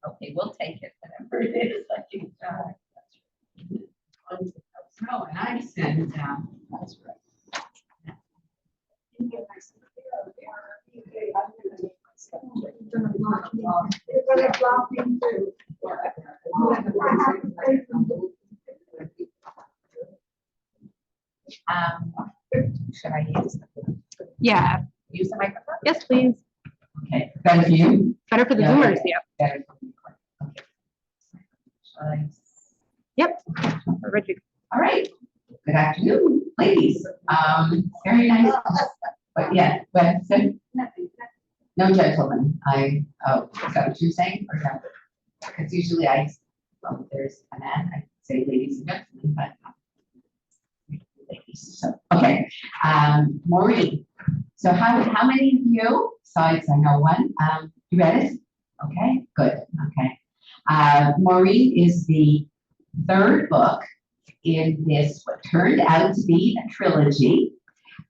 Okay, we'll take it, whatever it is. I think, Oh, and I sent that's right. Should I use Yeah. use the microphone? Yes, please. Okay, better for you. Better for the Yeah. Zoomers. Yeah. Better for you. Okay. Shall I- Yep. We're ready. All right. Good afternoon, ladies. Very nice. But yeah, but no gentlemen. Is that what you're saying? Or no? Because usually well, there's a man, I say ladies and gentlemen, but ladies. So, okay. Maureen. So how many of you, besides I know one, you read it? Okay, good. Okay. Maureen is the third book in this, what turned out to be a trilogy,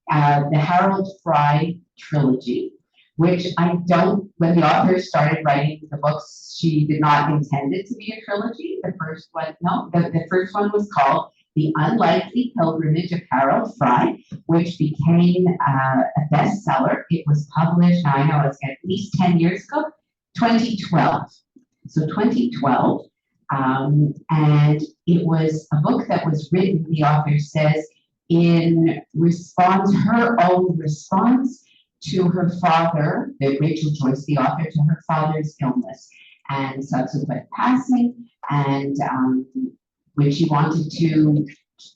the Harold Fry trilogy, which when the author started writing the books, she did not intend it to be a trilogy. The first one was called The Unlikely Pilgrimage of Harold Fry, which became a bestseller. It was published, now I know it's at least 10 years ago, 2012. So 2012. And it was a book that was written, the author says, in response, her own response to her father, Rachel Joyce, the author, to her father's illness and subsequent passing. And when she wanted to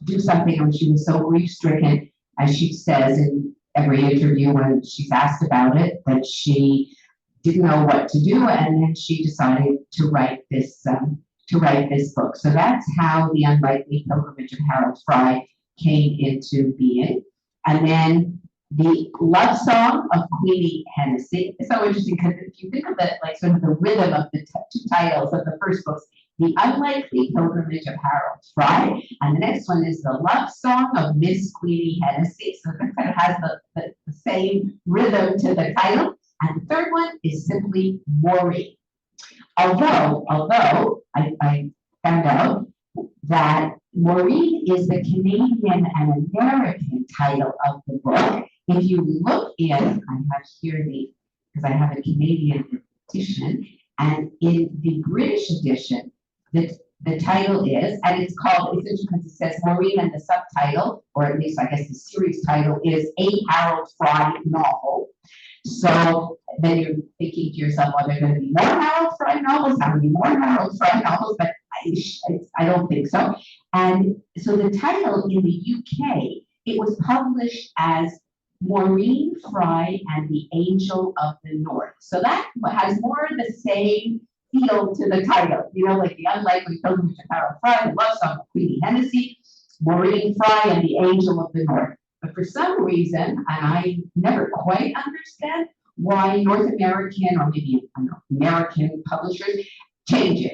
do something, when she was so grief-stricken, as she says in every interview when she's asked about it, that she didn't know what to do, and then she decided to write this book. So that's how The Unlikely Pilgrimage of Harold Fry came into being. And then The Love Song of Queenie Hennessy. It's so interesting because if you think of it like sort of the rhythm of the two titles of the first books, The Unlikely Pilgrimage of Harold Fry, and the next one is The Love Song of Miss Queenie Hennessy. So it kind of has the same rhythm to the title. And the third one is simply Maureen. Although I found out that Maureen is the Canadian and American title of the book. If you look in, I have here because I have a Canadian edition, and in the British edition, the title is, and it's interesting because it says Maureen, and the subtitle, or at least I guess the series title, is A Harold Fry Novel. So then you're thinking to yourself, well, there are going to be more Harold Fry novels, how many more Harold Fry novels, but I don't think so. And so the title in the UK, it was published as Maureen Fry and the Angel of the North. So that has more of the same feel to the title, like The Unlikely Pilgrimage of Harold Fry, The Love Song of Queenie Hennessy, Maureen Fry and the Angel of the North. But for some reason, and I never quite understand why North American or maybe American publishers change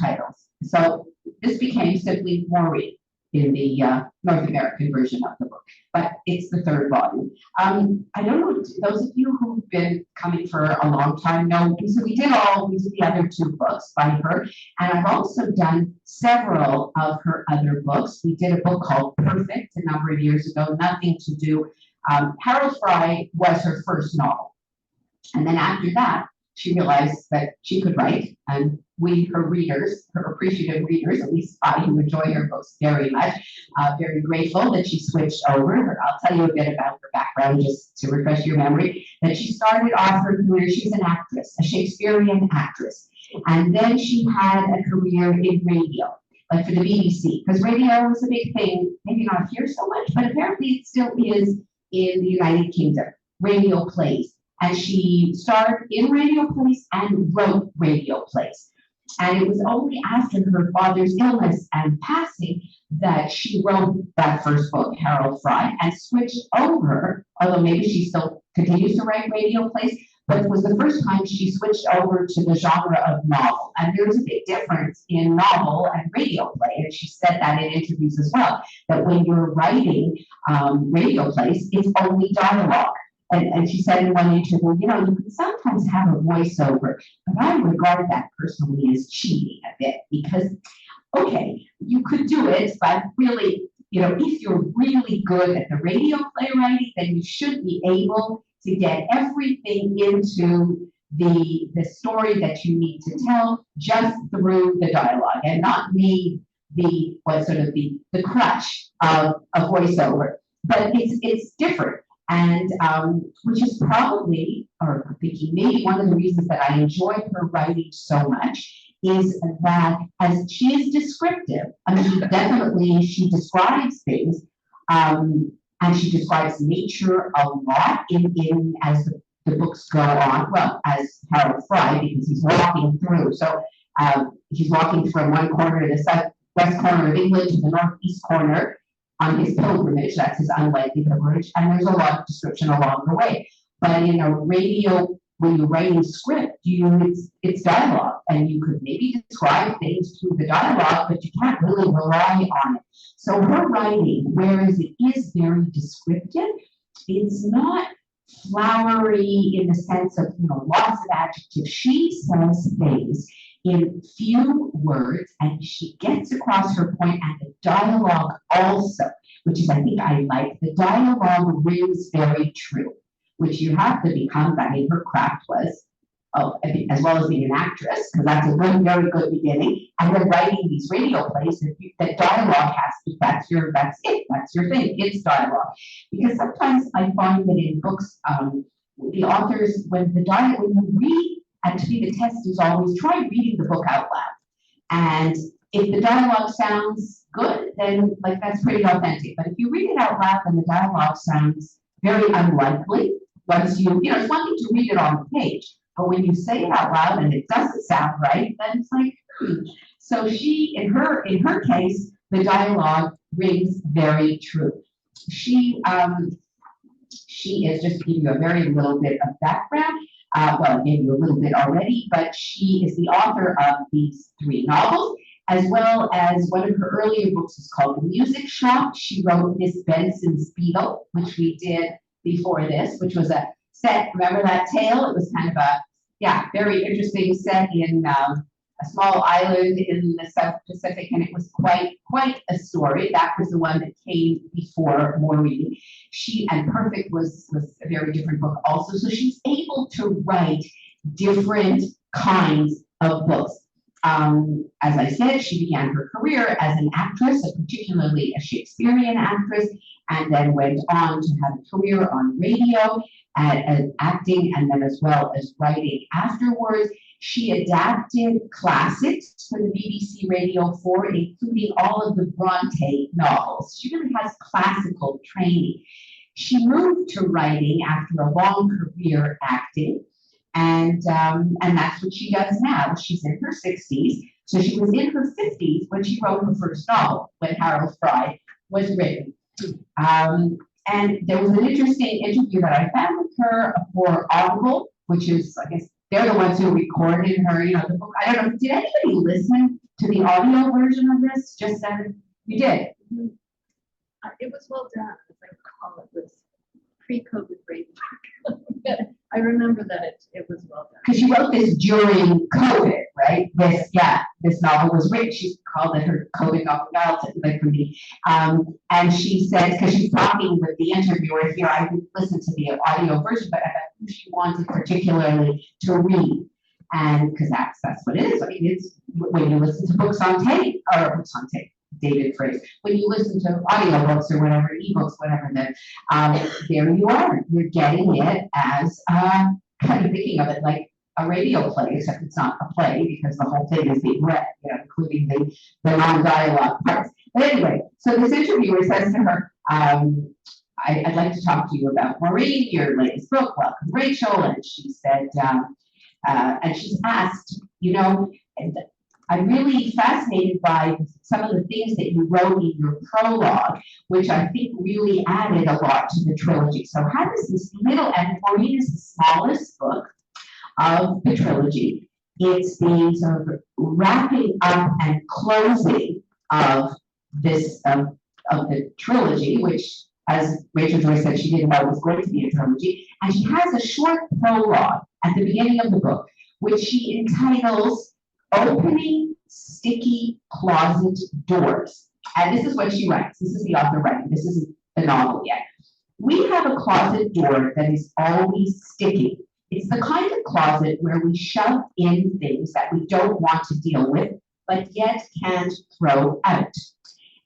titles. So this became simply Maureen in the North American version of the book, but it's the third volume. I don't know, those of you who've been coming for a long time know, so we did the other two books by her, and I've also done several of her other books. We did a book called Perfect a number of years ago, nothing to do. Harold Fry was her first novel. And then after that, she realized that she could write, and we, her readers, her appreciative readers, at least I who enjoy her books very much, very grateful that she switched over. I'll tell you a bit about her background just to refresh your memory, that she started off her career, she's an actress, a Shakespearean actress, and then she had a career in radio, like for the BBC, because radio was a big thing, maybe not here so much, but apparently it still is in the United Kingdom, radio plays. And she starred in radio plays and wrote radio plays. And it was only after her father's illness and passing that she wrote that first book, Harold Fry, and switched over, although maybe she still continues to write radio plays, but it was the first time she switched over to the genre of novel. And there's a big difference in novel and radio play. And she said that in interviews as well, that when you're writing radio plays, it's only dialogue. and she said in one interview, you know, you can sometimes have a voiceover, but I regard that personally as cheating a bit because, okay, you could do it, but really, you know, if you're really good at the radio playwriting, then you should be able to get everything into the story that you need to tell just through the dialogue and not need the what sort of the crutch of a voiceover. But it's different. And which is probably, or I'm thinking maybe one of the reasons that I enjoy her writing so much is that as she is descriptive, I mean, she describes things, and she describes nature a lot in as the books go on. Well, as Harold Fry, because he's walking through. So he's walking from one corner to the southwest corner of England to the northeast corner on his pilgrimage. That's his unlikely pilgrimage, and there's a lot of description along the way. But in a radio, when you're writing script, it's dialogue, and you could maybe describe things through the dialogue, but you can't really rely on it. So her writing, whereas it is very descriptive, it's not flowery in the sense of, you know, lots of adjectives. She says things in few words, and she gets across her point, and the dialogue also, which is, I think I like, the dialogue rings very true, which you have to become. I mean, her craft was, as well as being an actress, because that's a very good beginning, and then writing these radio plays, that dialogue has to, that's your thing, it's dialogue. Because sometimes I find that in books, the authors, when you read, and to me the test is always try reading the book out loud. And if the dialogue sounds good, then like that's pretty authentic. But if you read it out loud and the dialogue sounds very unlikely, once you know, it's one thing to read it on the page, but when you say it out loud and it doesn't sound right, then it's like, So she, in her case, the dialogue rings very true. She is, just to give you a very little bit of background, well, I gave you a little bit already, but she is the author of these 3 novels, as well as one of her earlier books is called The Music Shop. She wrote Miss Benson's Beetle, which we did before this, which was a set, remember that tale? It was kind of a, very interesting set in a small island in the South Pacific, and it was quite a story. That was the one that came before Maureen. And Perfect was a very different book also. So she's able to write different kinds of books. As I said, she began her career as an actress, particularly a Shakespearean actress, and then went on to have a career on radio and acting, and then as well as writing afterwards. She adapted classics for the BBC Radio 4, including all of the Bronte novels. She really has classical training. She moved to writing after a long career acting, and that's what she does now. She's in her 60s, so she was in her 50s when she wrote her first novel, when Harold Fry was written. And there was an interesting interview that I found with her for Audible, which is, I guess, they're the ones who recorded her, you know, the book. I don't know, did anybody listen to the audio version of this? Just that you did. It was well done, as I recall. It was pre-COVID radio. I remember that it was well done. Because she wrote this during COVID, right? This novel was written. She called it her COVID novel, like for me. And she said, because she's talking with the interviewer here, I listened to the audio version, but I thought who she wanted particularly to read. And because that's what it is. I mean, it's when you listen to books on tape, or books on tape, dated phrase. When you listen to audiobooks or whatever, ebooks, whatever, then there you are. You're getting it as kind of thinking of it like a radio play, except it's not a play because the whole thing is being read, you know, including the non-dialogue parts. But anyway, so this interviewer says to her, I'd like to talk to you about Maureen, your latest book, Welcome Rachel. And she said, and she's asked, you know, I'm really fascinated by some of the things that you wrote in your prologue, which I think really added a lot to the trilogy. So how does this middle, and Maureen is the smallest book of the trilogy. It's the sort of wrapping up and closing of this, of the trilogy, which as Rachel Joyce said, she didn't know it was going to be a trilogy. And she has a short prologue at the beginning of the book, which she entitles Opening Sticky Closet Doors. And this is what she writes. This is the author writing. This isn't the novel yet. We have a closet door that is always sticky. It's the kind of closet where we shove in things that we don't want to deal with, but yet can't throw out.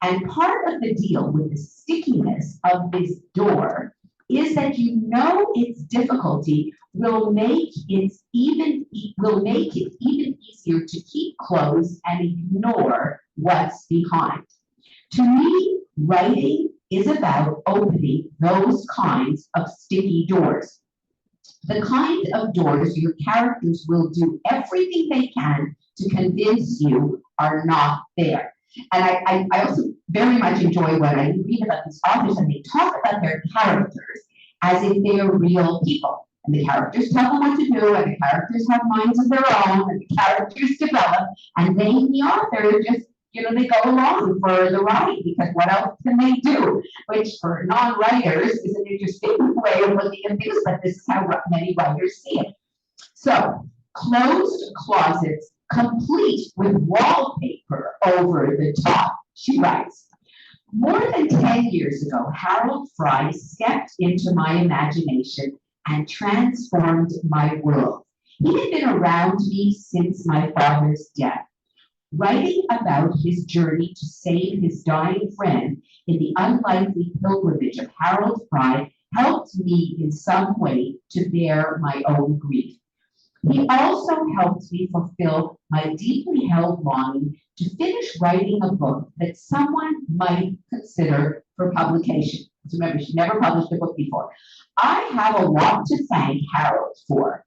And part of the deal with the stickiness of this door is that you know its difficulty will make it even easier to keep closed and ignore what's behind. To me, writing is about opening those kinds of sticky doors. The kind of doors your characters will do everything they can to convince you are not there. And I also very much enjoy when I read about these authors and they talk about their characters as if they are real people. And the characters tell them what to do, and the characters have minds of their own, and the characters develop, and they, the author, just, they go along for the ride, because what else can they do? Which for non-writers is an interesting way of looking at things, but this is how many writers see it. So, closed closets complete with wallpaper over the top, she writes. More than 10 years ago, Harold Fry stepped into my imagination and transformed my world. He had been around me since my father's death. Writing about his journey to save his dying friend in the unlikely pilgrimage of Harold Fry helped me in some way to bear my own grief. He also helped me fulfill my deeply held longing to finish writing a book that someone might consider for publication. Remember, she never published a book before. I have a lot to thank Harold for.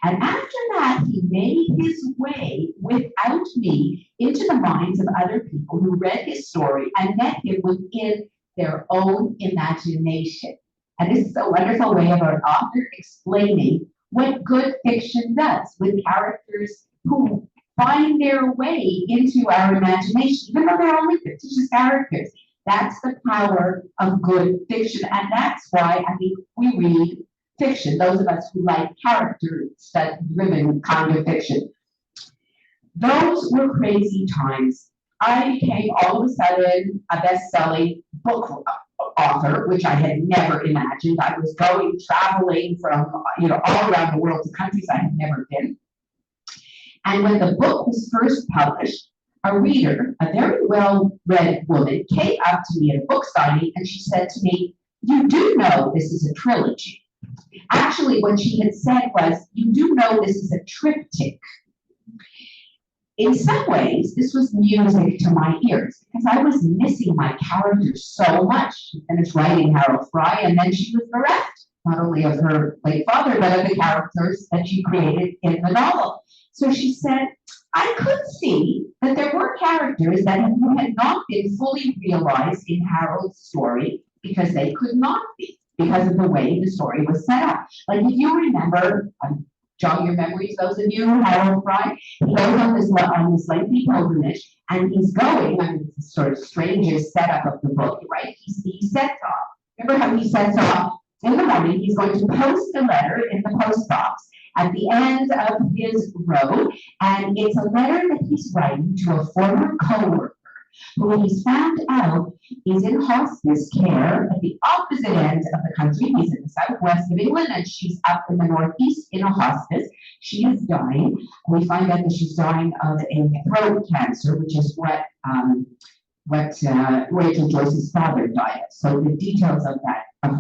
And after that, he made his way without me into the minds of other people who read his story and met him within their own imagination. And this is a wonderful way of an author explaining what good fiction does with characters who find their way into our imagination, even though they're only fictitious characters. That's the power of good fiction, and that's why I think we read fiction, those of us who like character-driven kind of fiction. Those were crazy times. I became all of a sudden a best-selling book author, which I had never imagined. I was traveling from all around the world to countries I had never been. And when the book was first published, a reader, a very well-read woman, came up to me at a book signing and she said to me, "You do know this is a trilogy." Actually, what she had said was, "You do know this is a triptych." In some ways, this was music to my ears because I was missing my characters so much. She finished writing Harold Fry, and then she was bereft, not only of her late father, but of the characters that she created in the novel. So she said, I could see that there were characters that had not been fully realized in Harold's story because they could not be, because of the way the story was set up. Like if you remember, jog your memories, those of you, Harold Fry, he goes on this lengthy pilgrimage, and he's going, it's the sort of strangest setup of the book, right? He sets off. Remember how he sets off in the morning? He's going to post a letter in the post box at the end of his road, and it's a letter that he's writing to a former co-worker who he's found out is in hospice care at the opposite end of the country. He's in the southwest of England, and she's up in the northeast in a hospice. She is dying. We find out that she's dying of a throat cancer, which is what Rachel Joyce's father died of. So the details of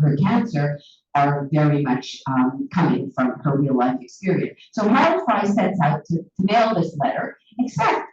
her cancer are very much coming from her real life experience. So Harold Fry sets out to mail this letter, except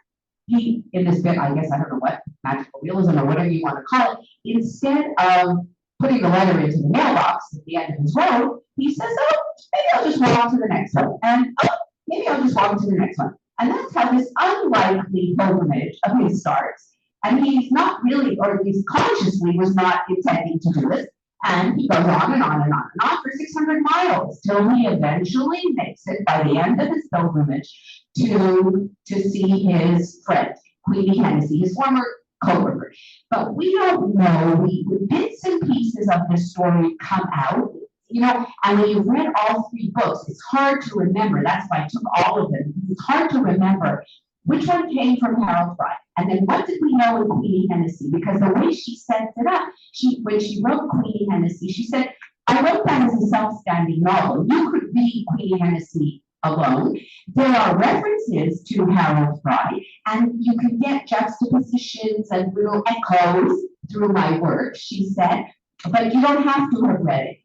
he, in this bit, I guess, I don't know what, magical realism or whatever you want to call it, instead of putting the letter into the mailbox at the end of his road, he says, oh, maybe I'll just walk to the next one. And, oh, maybe I'll just walk to the next one. And that's how this unlikely pilgrimage of his starts. And he's not really, or at least consciously, was not intending to do this. And he goes on and on and on and on for 600 miles till he eventually makes it by the end of his pilgrimage to see his friend, Queenie Hennessy, his former co-worker. But we don't know, bits and pieces of the story come out, you know, and when you've read all three books, it's hard to remember. That's why I took all of them. It's hard to remember which one came from Harold Fry, and then what did we know in Queenie Hennessy? Because the way she sets it up, when she wrote Queenie Hennessy, she said, I wrote that as a self-standing novel. You could read Queenie Hennessy alone. There are references to Harold Fry, and you can get juxtapositions and little echoes through my work, she said, but you don't have to have read it.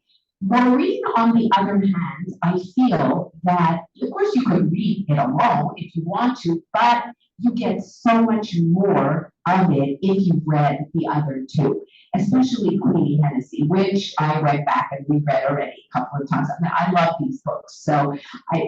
Maureen, on the other hand, I feel that, of course, you could read it alone if you want to, but you get so much more of it if you've read the other two, especially Queenie Hennessy, which I read back and reread already a couple of times. I mean, I love these books, so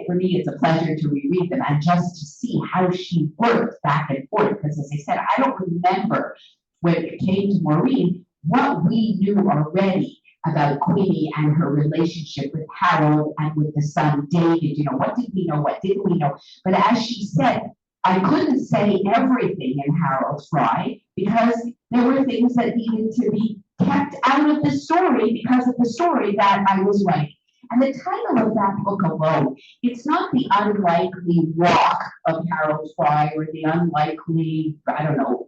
for me, it's a pleasure to reread them and just to see how she worked back and forth, because as I said, I don't remember when it came to Maureen what we knew already about Queenie and her relationship with Harold and with the son David. You know, what did we know? What didn't we know? But as she said, I couldn't say everything in Harold Fry because there were things that needed to be kept out of the story because of the story that I was writing. And the title of that book alone, it's not the unlikely walk of Harold Fry or the unlikely, I don't know,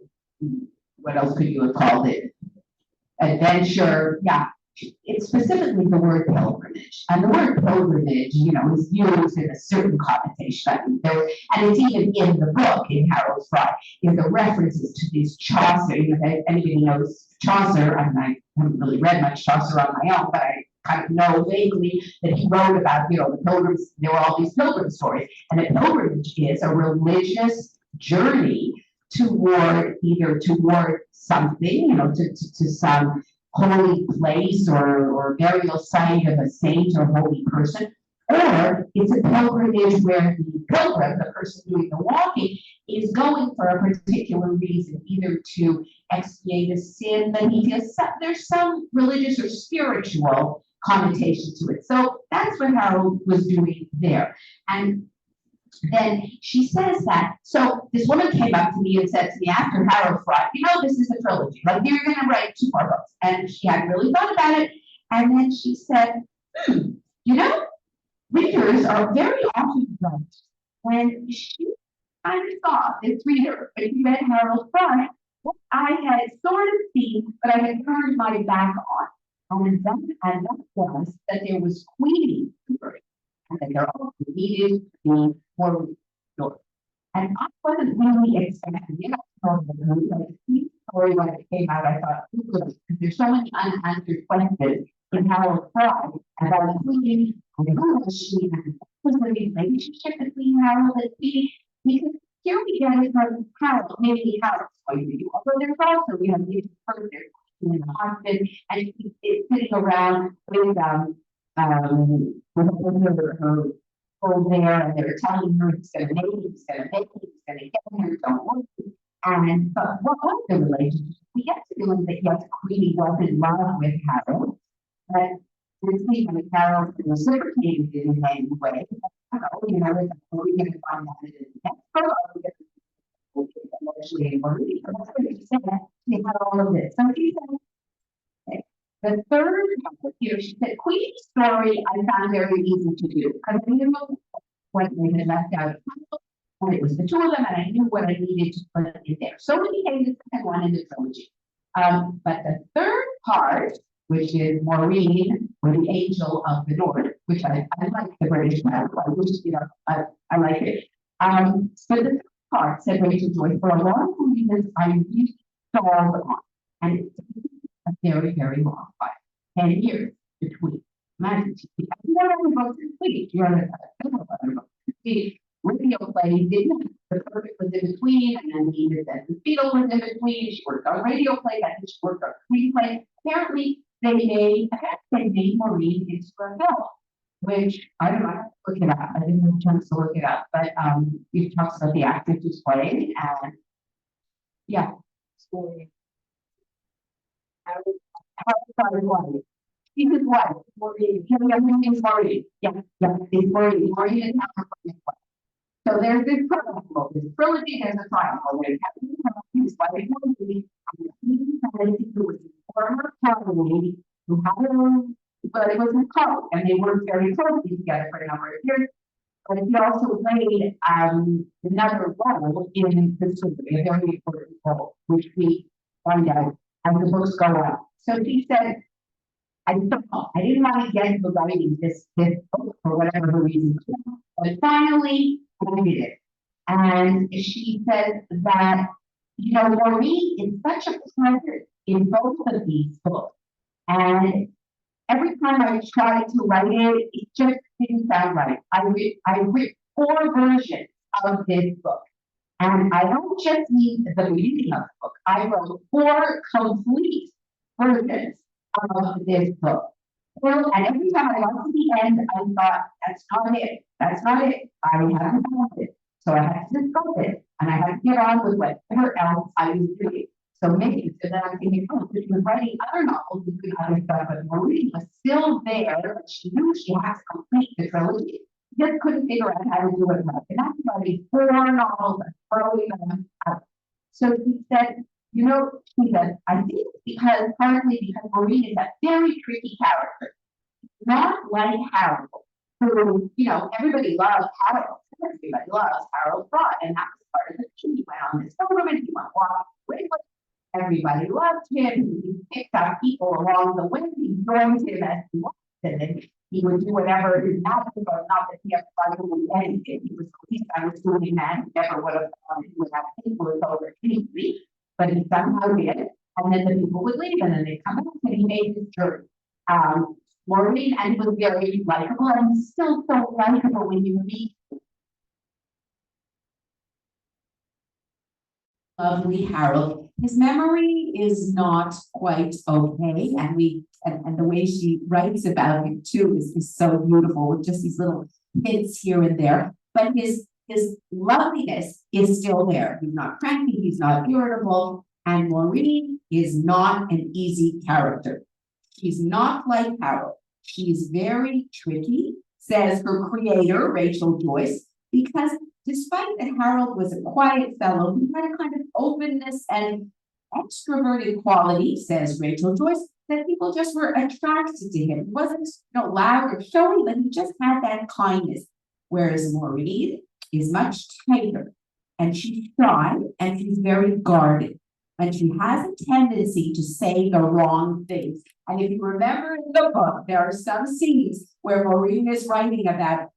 what else could you have called it? Adventure, yeah. It's specifically the word pilgrimage. And the word pilgrimage, you know, is used in a certain connotation. I mean, and it's even in the book, in Harold Fry, in the references to these Chaucer. You know, if anybody knows Chaucer, and I haven't really read much Chaucer on my own, but I kind of know vaguely that he wrote about, you know, the pilgrims, there were all these pilgrim stories. And a pilgrimage is a religious journey toward something, you know, to some holy place or burial site of a saint or holy person, or it's a pilgrimage where the pilgrim, the person doing the walking, is going for a particular reason, either to expiate a sin that he feels there's some religious or spiritual connotation to it. So that's what Harold was doing there. And then she says that, so this woman came up to me and said to me after Harold Fry, you know, this is a trilogy, like you're going to write 2 more books. And she hadn't really thought about it. And then she said, you know, readers are very often right. When she kind of saw this reader, when he read Harold Fry, what I had sort of seen, but I had turned my back on. And that was that there was Queenie, and that there also needed to be more story. And I wasn't really expecting, you know, the story when it came out, I thought, because there's so many unanswered questions in Harold Fry about Queenie and who was she and what was the relationship between Harold and Queenie, because here we get it from Harold, maybe Harold's point of view, although there's also, we have the person in the husband, and she's sitting around with her there, and they're telling her he's going to make it, he's going to make it, he's going to get her, don't worry. And but what was the relationship? We get to know that yes, Queenie was in love with Harold, but we're seeing when Harold reciprocated it in any way. I don't know, you know, are we going to find out in the next book? Are we going to emotionally worried? That's what she said. She had all of this. So she said, okay. The third, you know, she said, Queenie's story I found very easy to do because I knew what we had left out, and it was the 2 of them, and I knew what I needed to put in there. So it became the second one in the trilogy. But the third part, which is Maureen, or the Angel of the North, which I like the British title, I wish, you know, I like it. But the third part, said Rachel Joyce, for a long reasons I really stalled on, and it's a very, very long fight. 10 years between. Imagine, never books complete. You're on a radio play, didn't the perfect was in between, and then the Beetle was in between. She worked on radio play, then she worked on screenplay. Apparently, they made Maureen into a film, which I don't know, I have to look it up. I didn't have a chance to look it up, but it talks about the actors who's playing, and yeah, story. She's his wife, Maureen. Her name is Maureen. Yeah, it's Maureen. Maureen is his wife. So there's this triangle, there's a trilogy, there's a triangle. There's his wife, He said it was a former colleague who had a, but it was a couple, and they worked very closely together for a number of years. But he also played another role in the story, a very important role, which we find out as the books go on. So she said, I didn't want to get into writing this book for whatever the reason, but finally I did it. And she said that, you know, Maureen is such a pleasure in both of these books. And every time I tried to write it, it just didn't sound right. I read 4 versions of this book. And I don't just mean the beginning of the book. I wrote 4 complete versions of this book. Well, and every time I got to the end, I thought, that's not it. That's not it. I haven't found it. So I had to discuss it. And I had to get on with whatever else I was doing. So maybe, so then I'm thinking, oh, she was writing other novels and doing other stuff, but Maureen was still there, but she knew she had to complete the trilogy. She just couldn't figure out how to do it right. And that's writing 4 novels and throwing them out. So she said, you know, she said, I think partly because Maureen is a very tricky character. Not like Harold, who, you know, everybody loves Harold. Everybody loves Harold Fraud, and that was part of the thing. He went on this pilgrimage, he went walk away with. Everybody loved him. He picked up people along the way. He joined him as he wanted, and he would do whatever his master, but not that he had to anything. He was the least unassuming man who never would have thought he would have influence over anybody, but he somehow did. And then the people would leave, and then they'd come back, and he made his journey. Maureen, and he was very likable, and still so likable when you meet lovely Harold. His memory is not quite okay, and the way she writes about him too is so beautiful, with just these little hints here and there. But his loveliness is still there. He's not cranky, he's not irritable, and Maureen is not an easy character. She's not like Harold. She's very tricky, says her creator, Rachel Joyce, because despite that Harold was a quiet fellow, he had a kind of openness and extroverted quality, says Rachel Joyce, that people just were attracted to him. He wasn't, you know, loud or showy, but he just had that kindness. Whereas Maureen is much tighter, and she's shy, and she's very guarded. And she has a tendency to say the wrong things. And if you remember in the book, there are some scenes where Maureen is writing about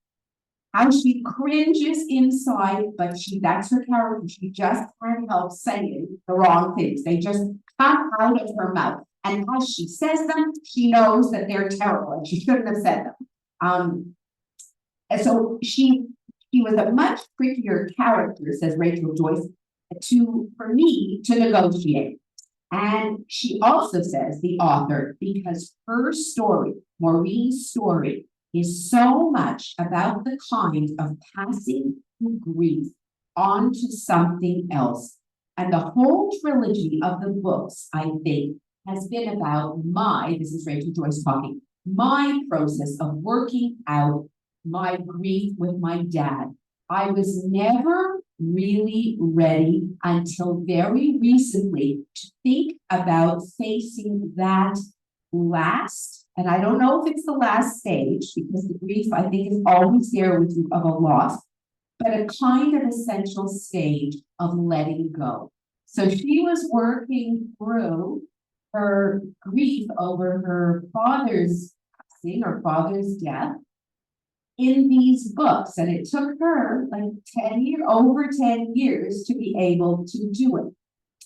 how she cringes inside, but that's her character. She just can't help saying the wrong things. They just come out of her mouth. And as she says them, she knows that they're terrible and she shouldn't have said them. And so she was a much trickier character, says Rachel Joyce, for me to negotiate. And she also says, the author, because her story, Maureen's story, is so much about the kind of passing grief on to something else. And the whole trilogy of the books, I think, has been about this is Rachel Joyce talking, my process of working out my grief with my dad. I was never really ready until very recently to think about facing that last, and I don't know if it's the last stage, because the grief I think is always there with you of a loss, but a kind of essential stage of letting go. So she was working through her grief over her father's passing, her father's death, in these books, and it took her like over 10 years to be able to do it.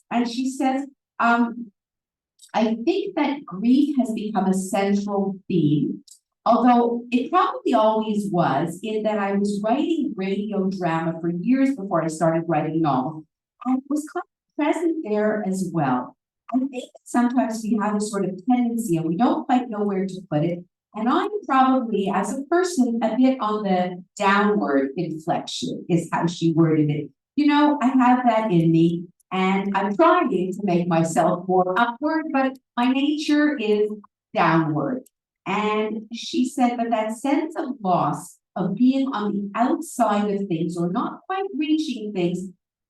And she says, I think that grief has become a central theme, although it probably always was, in that I was writing radio drama for years before I started writing novels, and it was kind of present there as well. I think sometimes we have a sort of tendency, and we don't quite know where to put it. And I'm probably, as a person, a bit on the downward inflection, is how she worded it. You know, I have that in me, and I'm trying to make myself more upward, but my nature is downward. And she said that that sense of loss, of being on the outside of things or not quite reaching things,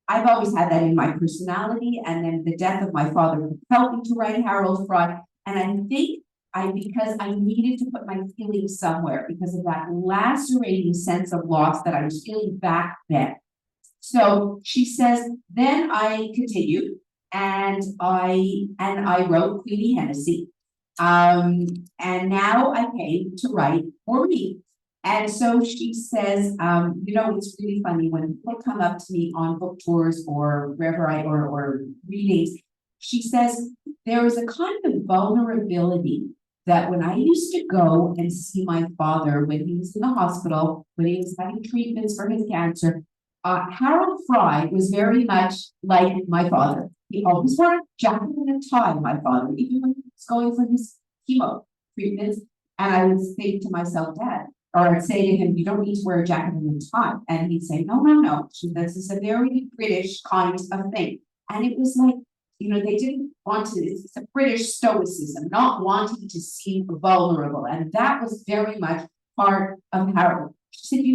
I've always had that in my personality, and then the death of my father helped me to write Harold Fry. And I think because I needed to put my feelings somewhere because of that lacerating sense of loss that I was feeling back then. So she says, then I continued and I wrote Queenie Hennessy. And now I came to write Maureen. And so she says, it's really funny when people come up to me on book tours or wherever or readings, she says, there is a kind of vulnerability that when I used to go and see my father when he was in the hospital, when he was having treatments for his cancer, Harold Fry was very much like my father. He always wore a jacket and a tie, my father, even when he was going for his chemo treatments. And I would think to myself, Dad, or I'd say to him, you don't need to wear a jacket and a tie. And he'd say, no. This is a very British kind of thing. And it was like, they didn't want to, it's a British stoicism, not wanting to seem vulnerable. And that was very much part of Harold. She said,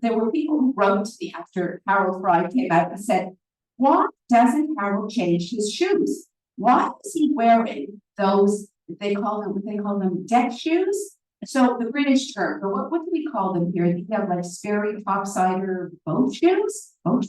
there were people who wrote to me after Harold Fry came out and said, why doesn't Harold change his shoes? Why is he wearing those, they call them deck shoes? So the British term, but what do we call them here? They have like Sperry topsider boat shoes? Boat.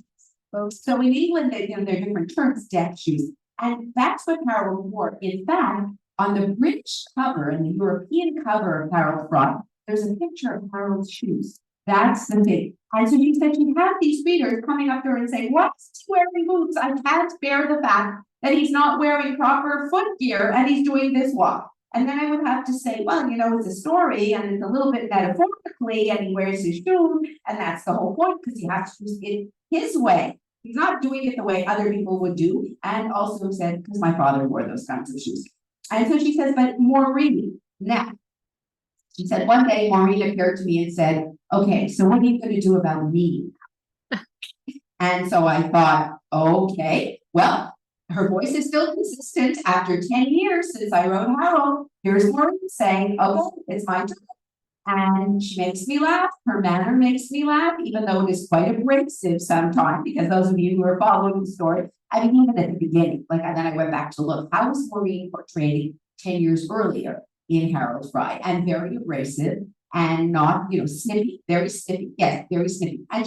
So in England, they're different terms, deck shoes. And that's what Harold wore. In fact, on the British cover and the European cover of Harold Fry, there's a picture of Harold's shoes. That's the thing. And so she said she'd have these readers coming up there and saying, why is he wearing boots? I can't bear the fact that he's not wearing proper foot gear and he's doing this walk. And then I would have to say, well, it's a story and it's a little bit metaphorically and he wears his shoes. And that's the whole point because he has to do it his way. He's not doing it the way other people would do. And also said, because my father wore those kinds of shoes. And so she says, but Maureen, now, she said, one day Maureen appeared to me and said, okay, so what are you going to do about me? And so I thought, okay, well, her voice is still consistent after 10 years since I wrote Harold. Here's Maureen saying, okay, it's my turn. And she makes me laugh. Her manner makes me laugh, even though it is quite abrasive sometimes, because those of you who are following the story, I mean, even at the beginning, and then I went back to look, how was Maureen portrayed 10 years earlier in Harold Fry? And very abrasive and not, snippy, very snippy. Yes, very snippy. And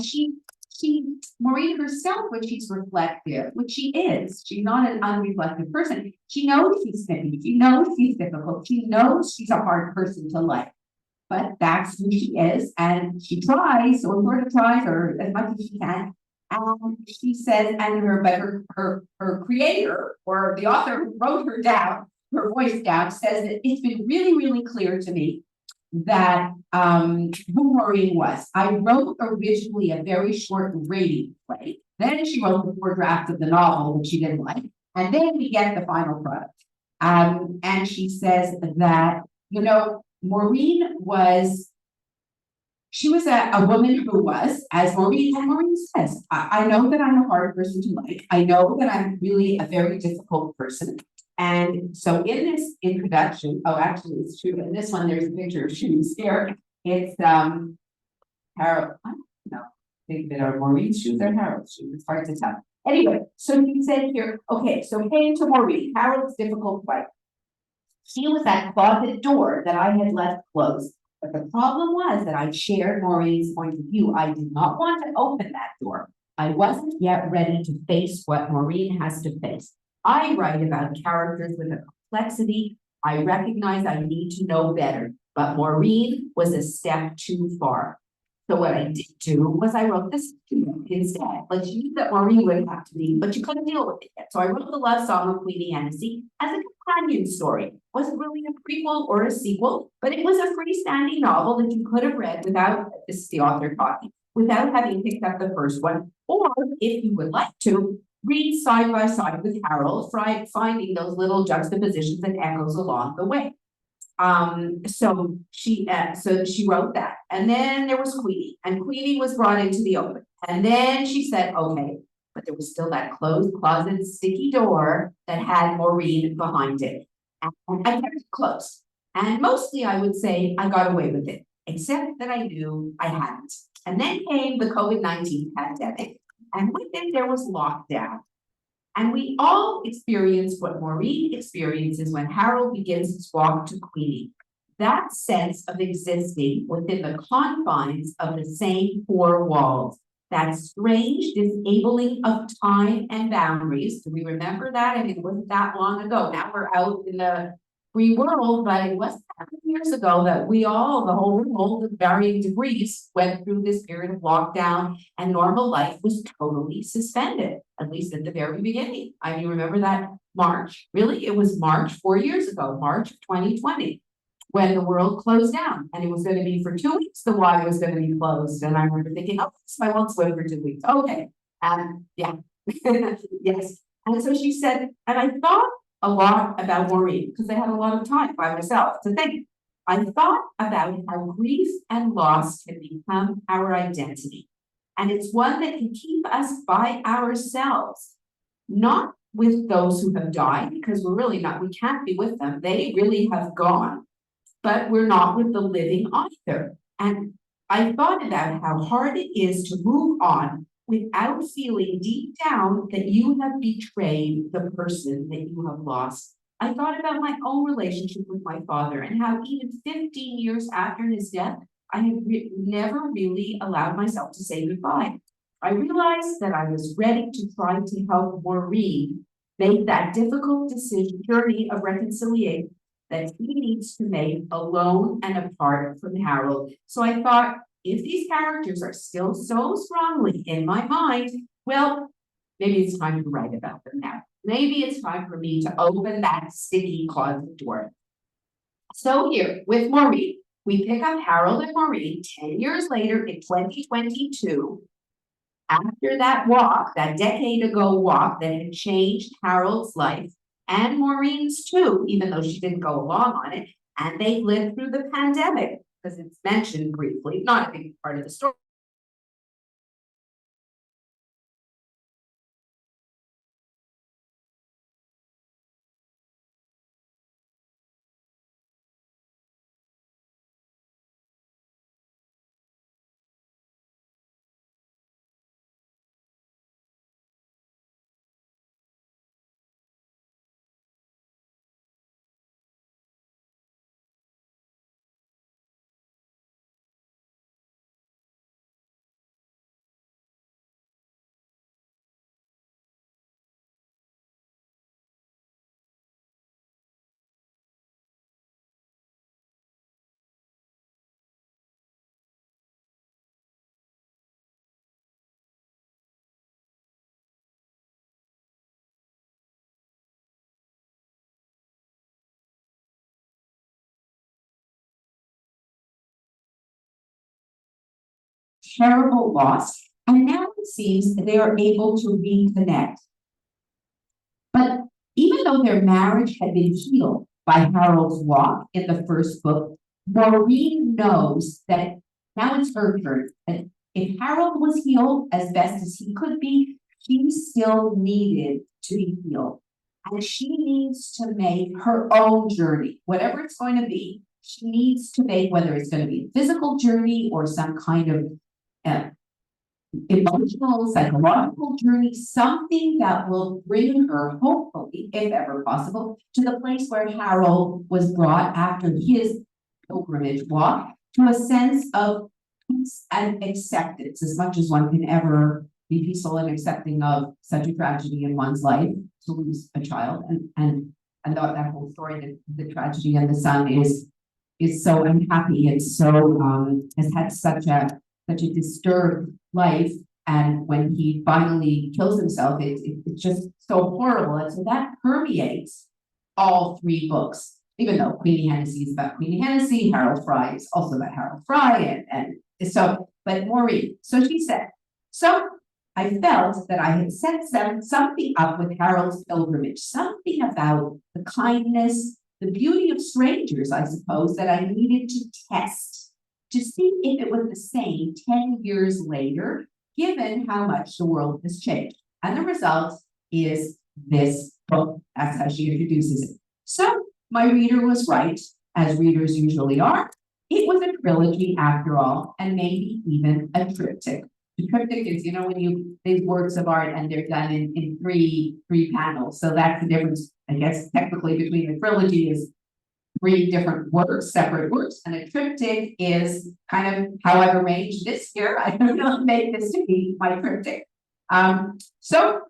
Maureen herself, when she's reflective, which she is, she's not an unreflective person. She knows she's snippy. She knows she's difficult. She knows she's a hard person to like. But that's who she is, and she tries, or sort of tries, or as much as she can. And she says, and her creator, or the author who wrote her voice down, says that it's been really, really clear to me that who Maureen was. I wrote originally a very short rating play. Then she wrote the 4 drafts of the novel that she didn't like, and then we get the final product. And she says that, Maureen was a woman who was, as Maureen says, I know that I'm a hard person to like. I know that I'm really a very difficult person. And so in this introduction, actually it's true, in this one, there's a picture of shoes here. It's Harold, think that are Maureen's shoes or Harold's shoes, it's hard to tell. Anyway, so he said here, okay, so came to Maureen, Harold's difficult wife. She was that closet door that I had left closed. But the problem was that I shared Maureen's point of view. I did not want to open that door. I wasn't yet ready to face what Maureen has to face. I write about characters with a complexity. I recognize I need to know better, but Maureen was a step too far. So what I did do was I wrote this instead. Like she knew that Maureen would have to be, but she couldn't deal with it yet. So I wrote the love song of Queenie Hennessy as a companion story. It wasn't really a prequel or a sequel, but it was a freestanding novel that you could have read without, this is the author talking, without having picked up the first one. Or if you would like to, read side by side with Harold, finding those little juxtapositions and echoes along the way. So she wrote that, and then there was Queenie, and Queenie was brought into the open, and then she said, okay, but there was still that closed closet sticky door that had Maureen behind it, and I kept it closed, and mostly I would say I got away with it, except that I knew I hadn't. And then came the COVID-19 pandemic, And with it, there was lockdown. And we all experience what Maureen experiences when Harold begins his walk to Queenie. That sense of existing within the confines of the same four walls. That strange disabling of time and boundaries. Do we remember that? I mean, it wasn't that long ago. Now we're out in the free world, but it wasn't that many years ago that we all, the whole world of varying degrees, went through this period of lockdown and normal life was totally suspended, at least at the very beginning. I mean, remember that March? Really? It was March 4 years ago, March of 2020. When the world closed down and it was going to be for 2 weeks, the water was going to be closed. And I remember thinking, oh, I won't swim for 2 weeks. Okay. Yeah, yes. And so she said, and I thought a lot about Maureen because I had a lot of time by myself to think. I thought about how grief and loss can become our identity. And it's one that can keep us by ourselves, not with those who have died, because we're really not, we can't be with them. They really have gone. But we're not with the living either. And I thought about how hard it is to move on without feeling deep down that you have betrayed the person that you have lost. I thought about my own relationship with my father and how even 15 years after his death, I had never really allowed myself to say goodbye. I realized that I was ready to try to help Maureen make that difficult journey of reconciliation that he needs to make alone and apart from Harold. So I thought, if these characters are still so strongly in my mind, well, maybe it's time to write about them now. Maybe it's time for me to open that sticky closet door. So here, with Maureen, we pick up Harold and Maureen 10 years later in 2022. After that walk, that decade ago walk that had changed Harold's life, and Maureen's too, even though she didn't go along on it, and they lived through the pandemic, because it's mentioned briefly, not a big part of the story. Terrible loss, and now it seems they are able to reconnect. But even though their marriage had been healed by Harold's walk in the first book, Maureen knows that now it's her turn. And if Harold was healed as best as he could be, she still needed to be healed. And she needs to make her own journey, whatever it's going to be. She needs to make, whether it's going to be a physical journey or some kind of emotional, psychological journey, something that will bring her, hopefully, if ever possible, to the place where Harold was brought after his pilgrimage walk, to a sense of peace and acceptance, as much as one can ever be peaceful and accepting of such a tragedy in one's life, to lose a child, and that whole story, the tragedy and the son is so unhappy and so has had such a disturbed life, and when he finally kills himself, it's just so horrible, and so that permeates all three books. Even though Queenie Hennessy is about Queenie Hennessy, Harold Fry is also about Harold Fry, and so, but Maureen. So she said, so I felt that I had set something up with Harold's pilgrimage, something about the kindness, the beauty of strangers, I suppose, that I needed to test, to see if it was the same 10 years later, given how much the world has changed. And the result is this book. That's how she introduces it. So my reader was right, as readers usually are. It was a trilogy after all, and maybe even a triptych. The triptych is, you know, when you, these works of art and they're done in three panels. So that's the difference, I guess, technically between the trilogy is three different works, separate works, and a triptych is kind of how I've arranged this here. I don't know, make this to be my triptych. So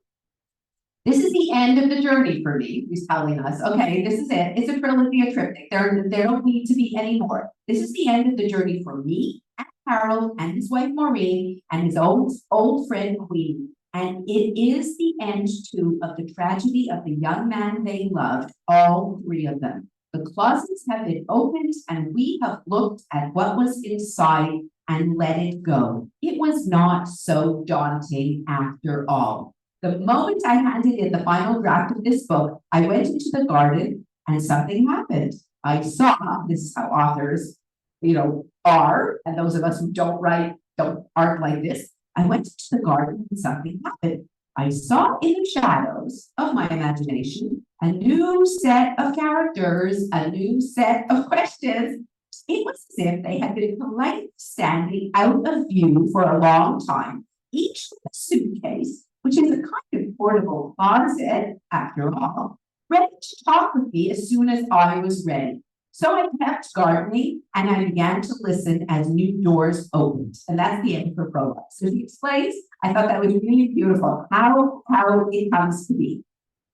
this is the end of the journey for me. He's telling us, okay, this is it. It's a trilogy, a triptych. There don't need to be any more. This is the end of the journey for me and Harold and his wife Maureen and his old friend Queen. And it is the end too of the tragedy of the young man they loved, all three of them. The closets have been opened and we have looked at what was inside and let it go. It was not so daunting after all. The moment I handed in the final draft of this book, I went into the garden and something happened. I saw, this is how authors, are, and those of us who don't write, aren't like this. I went into the garden and something happened. I saw in the shadows of my imagination a new set of characters, a new set of questions. It was as if they had been politely standing out of view for a long time, each with a suitcase, which is a kind of portable closet, after all, ready to talk with me as soon as I was ready. So I kept gardening and I began to listen as new doors opened. And that's the end of her prologue. So she explains, I thought that was really beautiful, how it comes to be.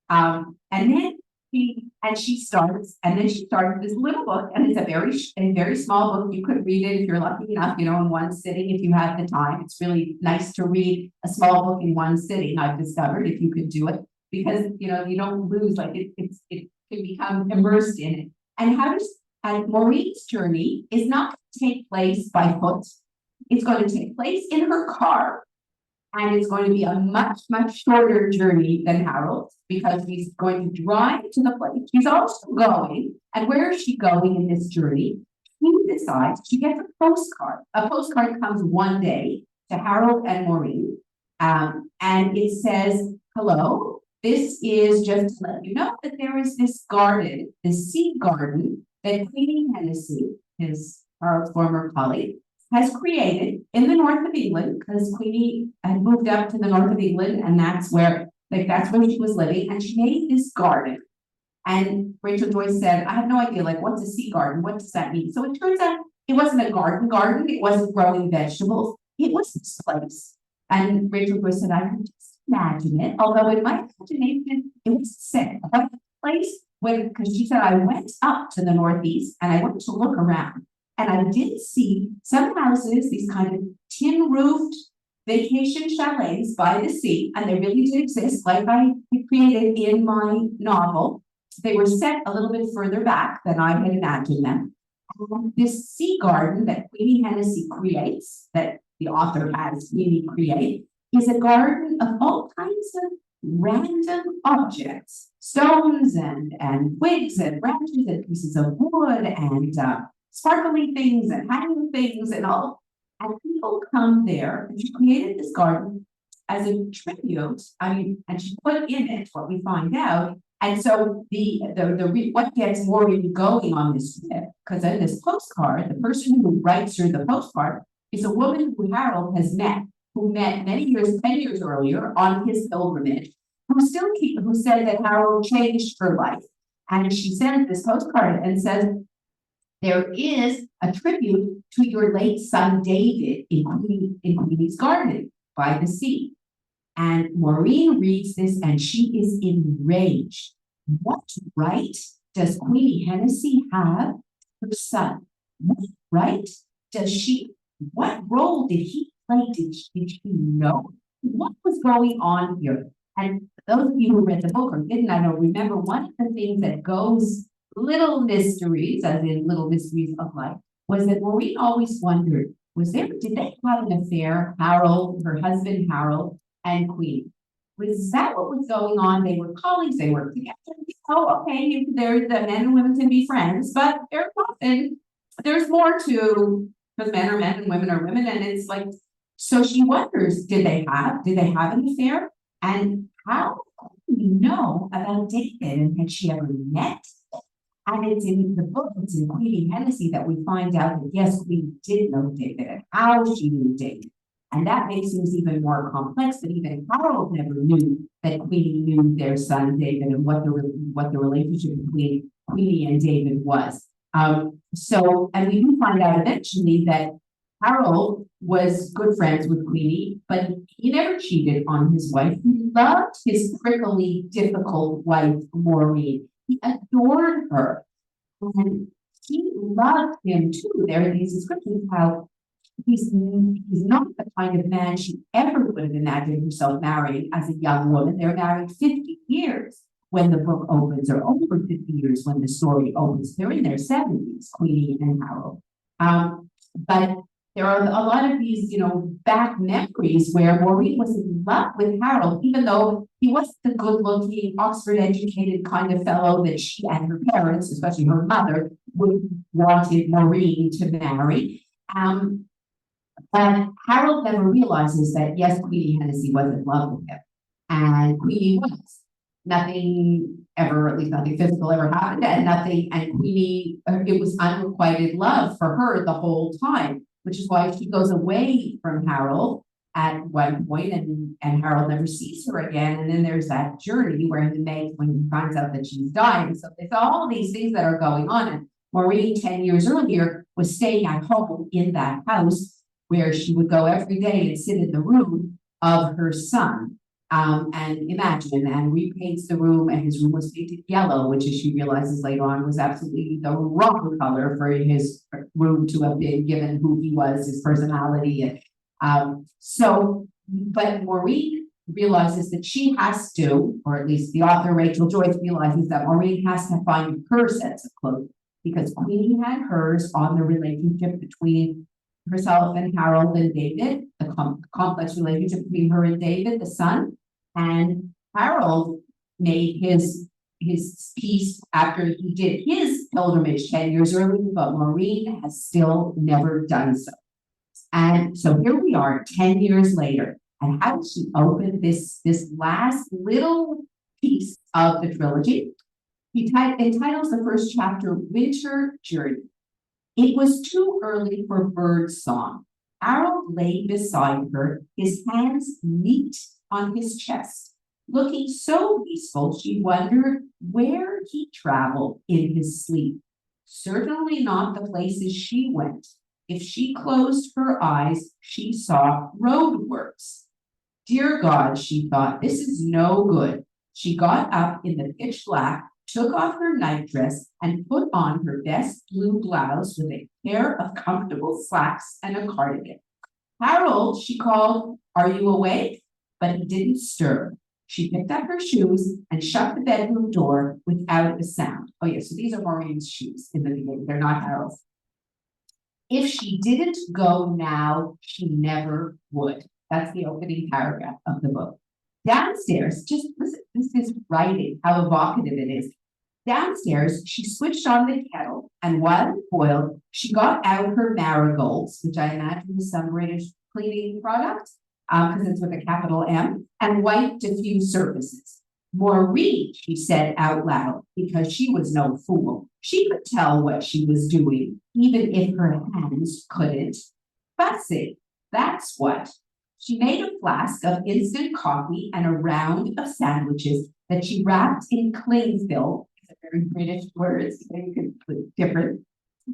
And then she starts this little book, and it's a very small book. You could read it if you're lucky enough, in one sitting if you have the time. It's really nice to read a small book in one sitting, I've discovered, if you could do it, because you don't lose, like it can become immersed in it. And Maureen's journey is not going to take place by foot. It's going to take place in her car. And it's going to be a much, much shorter journey than Harold's, because he's going to drive to the place. She's also going, and where is she going in this journey? She decides, she gets a postcard. A postcard comes one day to Harold and Maureen, and it says, hello, this is just to let you know that there is this garden, this seed garden that Queenie Hennessy, our former colleague, has created in the north of England, because Queenie had moved up to the north of England, and that's where she was living, and she made this garden. And Rachel Joyce said, I have no idea, what's a sea garden? What does that mean? So it turns out it wasn't a garden, it wasn't growing vegetables, it was this place. And Rachel Joyce said, I can just imagine it, although in my imagination, it was set a place because she said, I went up to the northeast and I went to look around. And I did see some houses, these kind of tin-roofed vacation chalets by the sea, and they really did exist, like I created in my novel. They were set a little bit further back than I had imagined them. And this sea garden that Queenie Hennessy creates, that the author has Queenie create, is a garden of all kinds of random objects, stones and twigs and branches and pieces of wood and sparkly things and hanging things and all. And people come there, and she created this garden as a tribute. And she put in it what we find out. And so what gets Maureen going on this trip, because in this postcard, the person who writes her the postcard is a woman who Harold has met, who met 10 years earlier on his pilgrimage, who said that Harold changed her life. And she sent this postcard and says, there is a tribute to your late son, David, in Queenie's garden by the sea. And Maureen reads this and she is enraged. What right does Queenie Hennessy have her son? What right does she, what role did he play? Did she know what was going on here? And those of you who read the book or didn't, I don't remember, one of the things that goes little mysteries, as in little mysteries of life, was that Maureen always wondered, did they have an affair, Harold, her husband Harold, and Queen? Was that what was going on? They were colleagues, they worked together. Oh, okay, the men and women can be friends, but there's more to, because men are men and women are women, and it's like, so she wonders, did they have an affair? And how do we know about David, and had she ever met? And it's in the book, it's in Queenie Hennessy that we find out that yes, we did know David and how she knew David. And that makes things even more complex, but even Harold never knew that Queenie knew their son David and what the relationship between Queenie and David was. And we do find out eventually that Harold was good friends with Queenie, but he never cheated on his wife. He loved his prickly, difficult wife, Maureen. He adored her. And he loved him too. There are these descriptions how he's not the kind of man she ever would have imagined herself marrying as a young woman. They're married 50 years when the book opens, or over 50 years when the story opens. They're in their 70s, Queenie and Harold. But there are a lot of these, back memories where Maureen was in love with Harold, even though he wasn't the good-looking, Oxford-educated kind of fellow that she and her parents, especially her mother, wanted Maureen to marry. But Harold never realizes that, yes, Queenie Hennessy was in love with him, and Queenie was. Nothing ever, at least nothing physical ever happened, and Queenie, it was unrequited love for her the whole time, which is why she goes away from Harold at one point, and Harold never sees her again. And then there's that journey where in the May, when he finds out that she's dying. So there's all these things that are going on. And Maureen, 10 years earlier, was staying at home in that house where she would go every day and sit in the room of her son. And imagine, and repaints the room, and his room was painted yellow, which, as she realizes later on, was absolutely the wrong color for his room to have been, given who he was, his personality. And but Maureen realizes that she has to, or at least the author Rachel Joyce realizes that Maureen has to find her sets of clothes, because Queenie had hers on the relationship between herself and Harold and David, the complex relationship between her and David, the son. And Harold made his peace after he did his pilgrimage 10 years earlier, but Maureen has still never done so. And so here we are 10 years later, and how does she open this last little piece of the trilogy? He entitles the first chapter Winter Journey. It was too early for bird song. Harold lay beside her, his hands neat on his chest. Looking so peaceful, she wondered where he traveled in his sleep. Certainly not the places she went. If she closed her eyes, she saw roadworks. Dear God, she thought, this is no good. She got up in the pitch black, took off her nightdress, and put on her best blue blouse with a pair of comfortable slacks and a cardigan. Harold, she called, are you awake? But he didn't stir. She picked up her shoes and shut the bedroom door without a sound. Oh, yeah, so these are Maureen's shoes in the beginning. They're not Harold's. If she didn't go now, she never would. That's the opening paragraph of the book. Downstairs, just listen, this is writing, how evocative it is. Downstairs, she switched on the kettle, and while it boiled, she got out her marigolds, which I imagine is some British cleaning product, because it's with a capital M, and wiped a few surfaces. Maureen, she said out loud, because she was no fool. She could tell what she was doing, even if her hands couldn't. Fussy, that's what. She made a flask of instant coffee and a round of sandwiches that she wrapped in cling film. It's a very British word, it's different.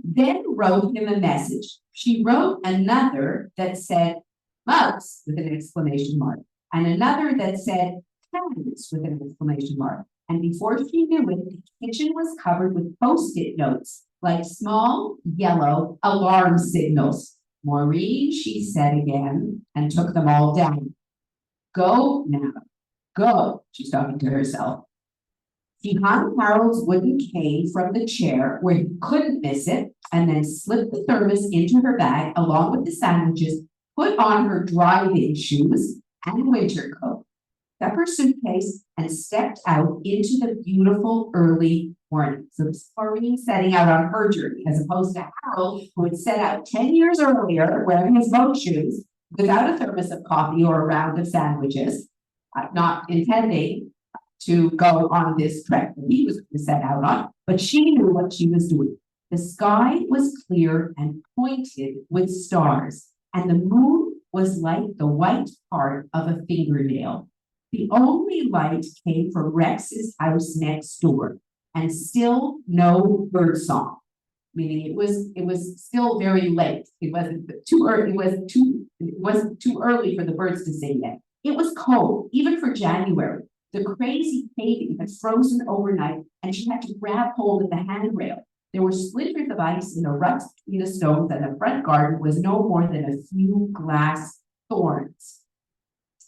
Then wrote him a message. She wrote another that said, mugs, with an exclamation mark, and another that said, thanks, with an exclamation mark. And before she knew it, the kitchen was covered with Post-it notes, like small yellow alarm signals. Maureen, she said again, and took them all down. Go now, go, she's talking to herself. She hung Harold's wooden cane from the chair where he couldn't miss it, and then slipped the thermos into her bag along with the sandwiches, put on her driving shoes and winter coat, got her suitcase, and stepped out into the beautiful early morning. So this is Maureen setting out on her journey, as opposed to Harold, who had set out 10 years earlier wearing his boat shoes without a thermos of coffee or a round of sandwiches, not intending to go on this trek that he was going to set out on, but she knew what she was doing. The sky was clear and pointed with stars, and the moon was like the white part of a fingernail. The only light came from Rex's house next door, and still no birdsong. Meaning it was still very late. It wasn't too early. It wasn't too early for the birds to sing yet. It was cold, even for January. The crazy paving had frozen overnight, and she had to grab hold of the handrail. There were splinters of ice in the ruts between the stones, and the front garden was no more than a few glass thorns.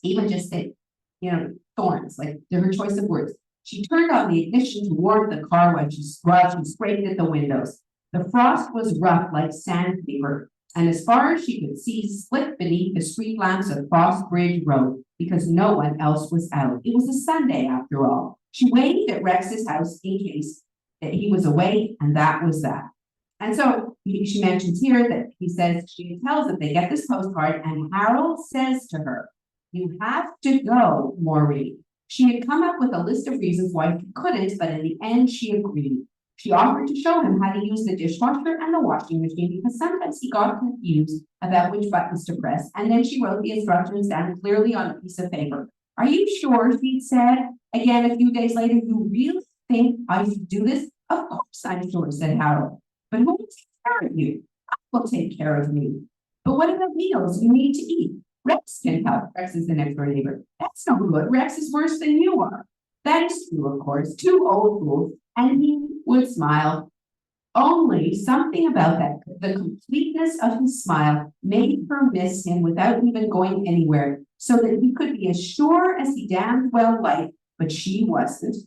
Even just the, thorns, like they're her choice of words. She turned on the ignition to warm the car while she scraped at the windows. The frost was rough like sandpaper, and as far as she could see, slipped beneath the street lamps of Cross Bridge Road, because no one else was out. It was a Sunday after all. She waved at Rex's house in case that he was away, and that was that. And so she mentions here that she tells that they get this postcard, and Harold says to her, "You have to go, Maureen." She had come up with a list of reasons why she couldn't, but in the end she agreed. She offered to show him how to use the dishwasher and the washing machine, because sometimes he got confused about which buttons to press, and then she wrote the instructions down clearly on a piece of paper. "Are you sure," she said again a few days later, "you really think I should do this?" "Of course I'm sure," said Harold. "But who will take care of you?" "I will take care of me." "But what about meals you need to eat?" "Rex can help." Rex is the next door neighbor. "That's no good. Rex is worse than you are." That is true, of course. Two old fools. And he would smile. Only something about that, the completeness of his smile, made her miss him without even going anywhere, so that he could be as sure as he damned well liked, but she wasn't.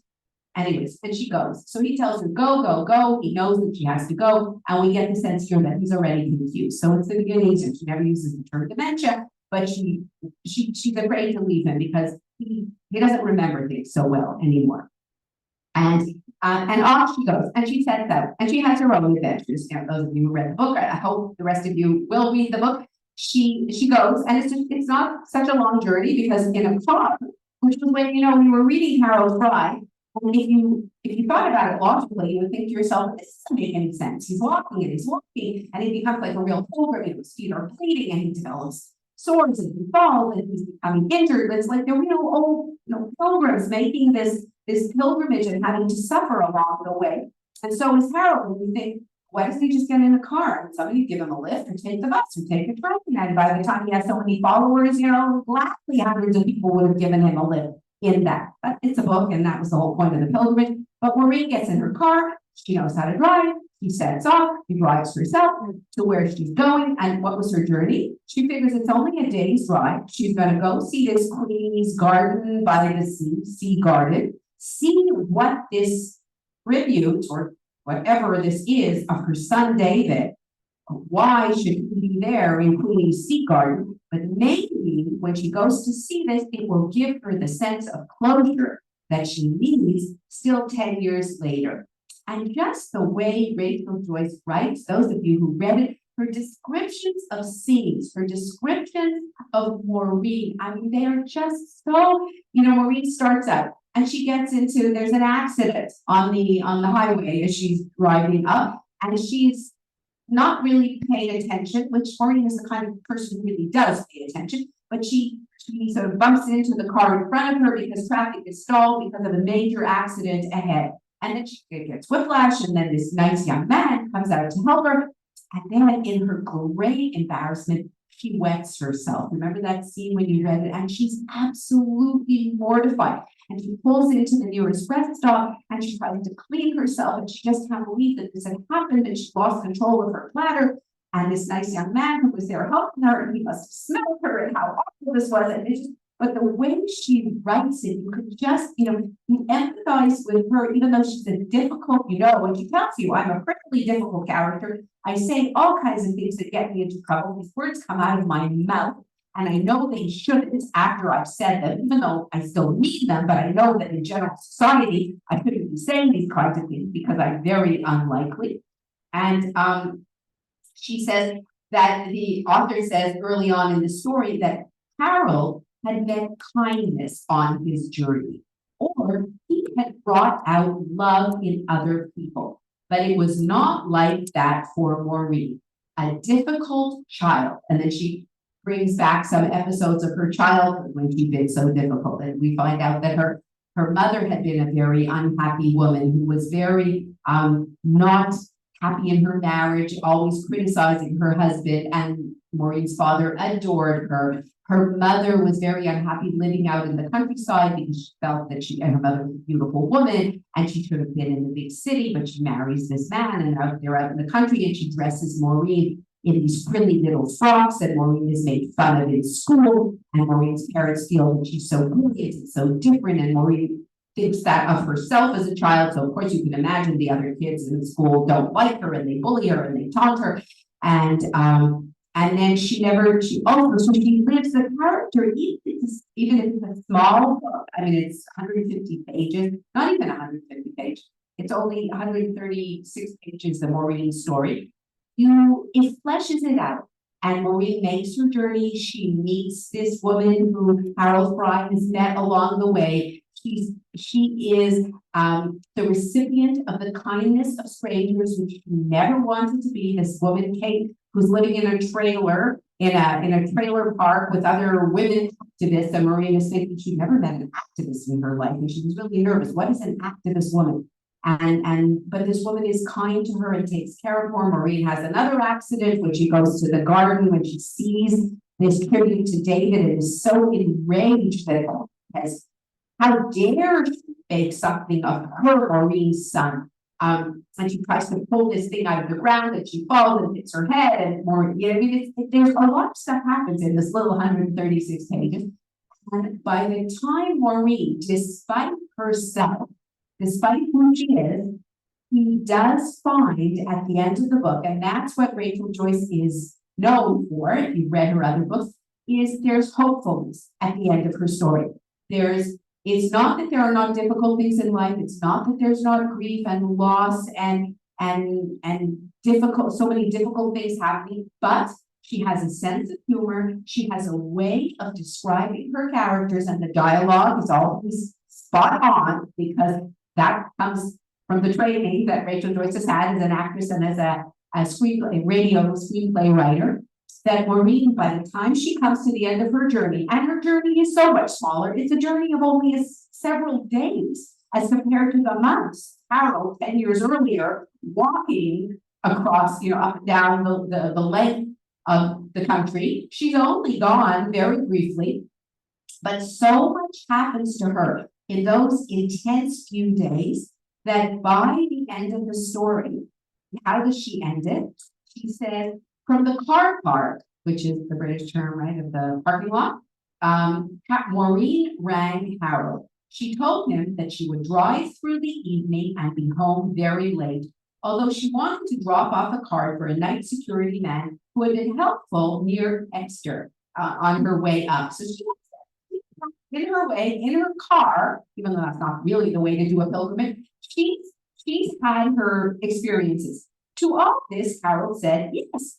Anyways, and she goes. So he tells her, go, go, go. He knows that she has to go, and we get the sense here that he's already confused. So it's the beginning, and she never uses the term dementia, but she's afraid to leave him because he doesn't remember things so well anymore. And off she goes, and she sets out, and she has her own adventures. Those of you who read the book, I hope the rest of you will read the book. She goes, and it's not such a long journey, because in a car, which was when we were reading Harold Fry, and if you thought about it logically, you would think to yourself, this doesn't make any sense. He's walking, and he becomes like a real pilgrim. His feet are bleeding, and he develops sores, and he falls, and he's becoming injured. It's like the real old pilgrims making this pilgrimage and having to suffer along the way. And so is Harold, and you think, why doesn't he just get in a car and somebody give him a lift, or take the bus, or take a train? And by the time he has so many followers, gladly hundreds of people would have given him a lift in that. But it's a book, and that was the whole point of the pilgrimage. But Maureen gets in her car, she knows how to drive, she sets off, she drives herself to where she's going. And what was her journey? She figures it's only a day's drive. She's going to go see this Queenie's garden by the sea garden, see what this tribute or whatever this is of her son David. Why should he be there in Queenie's sea garden? But maybe when she goes to see this, it will give her the sense of closure that she needs still 10 years later. And just the way Rachel Joyce writes, those of you who read it, her descriptions of scenes, her descriptions of Maureen, I mean, they are just so, Maureen starts out and she gets into, there's an accident on the highway as she's driving up, and she's not really paying attention, which Maureen is the kind of person who really does pay attention, but she sort of bumps into the car in front of her because traffic is stalled because of a major accident ahead. And then she gets whiplash, and then this nice young man comes out to help her. And then in her great embarrassment, she wets herself. Remember that scene when you read it? And she's absolutely mortified. And she pulls into the nearest rest stop, and she tries to clean herself, and she just can't believe that this had happened, and she lost control of her bladder. And this nice young man who was there helping her, and he must have smelled her and how awful this was. And but the way she writes it, you could just, you empathize with her, even though she's a difficult, when she tells you, I'm a pretty difficult character. I say all kinds of things that get me into trouble. These words come out of my mouth, and I know they shouldn't after I've said them, even though I still mean them, but I know that in general society, I couldn't be saying these kinds of things because I'm very unlikely. And she says that the author says early on in the story that Harold had met kindness on his journey, or he had brought out love in other people. But it was not like that for Maureen, a difficult child. And then she brings back some episodes of her childhood when she'd been so difficult. And we find out that her mother had been a very unhappy woman who was very not happy in her marriage, always criticizing her husband, and Maureen's father adored her. Her mother was very unhappy living out in the countryside because she felt that and her mother was a beautiful woman and she should have been in the big city, but she marries this man and they're out in the country, and she dresses Maureen in these frilly little frocks, and Maureen is made fun of in school, and Maureen's parents feel that she's so brilliant and so different, and Maureen thinks that of herself as a child. So of course you can imagine the other kids in the school don't like her and they bully her and they taunt her. And then so she lives the character, even if it's a small book. I mean, it's 150 pages, not even 150 pages. It's only 136 pages, the Maureen story. It fleshes it out. And Maureen makes her journey. She meets this woman who Harold Fry has met along the way. She is the recipient of the kindness of strangers, which she never wanted to be. This woman, Kate, who's living in a trailer, in a trailer park with other women activists, and Maureen is thinking she'd never met an activist in her life, and she was really nervous. What is an activist woman? But this woman is kind to her and takes care of her. Maureen has another accident when she goes to the garden, when she sees this tribute to David, and is so enraged that how dare she make something of her, Maureen's son? And she tries to pull this thing out of the ground, and she falls and hits her head, and more. There's a lot of stuff happens in this little 136 pages. And by the time Maureen, despite herself, despite who she is, he does find at the end of the book, and that's what Rachel Joyce is known for, if you've read her other books, is there's hopefulness at the end of her story. It's not that there are not difficult things in life. It's not that there's not grief and loss and so many difficult things happening, but she has a sense of humor. She has a way of describing her characters, and the dialogue is always spot on because that comes from the training that Rachel Joyce has had as an actress and as a radio screenplay writer. That Maureen, by the time she comes to the end of her journey, and her journey is so much smaller, it's a journey of only several days as compared to the months Harold 10 years earlier walking across, up and down the length of the country. She's only gone very briefly, but so much happens to her in those intense few days that by the end of the story, how does she end it? She said, from the car park, which is the British term, right, of the parking lot, Maureen rang Harold. She told him that she would drive through the evening and be home very late, although she wanted to drop off a card for a night security man who had been helpful near Exeter on her way up. So she was in her car, even though that's not really the way to do a pilgrimage, she's had her experiences. To all this, Harold said, yes,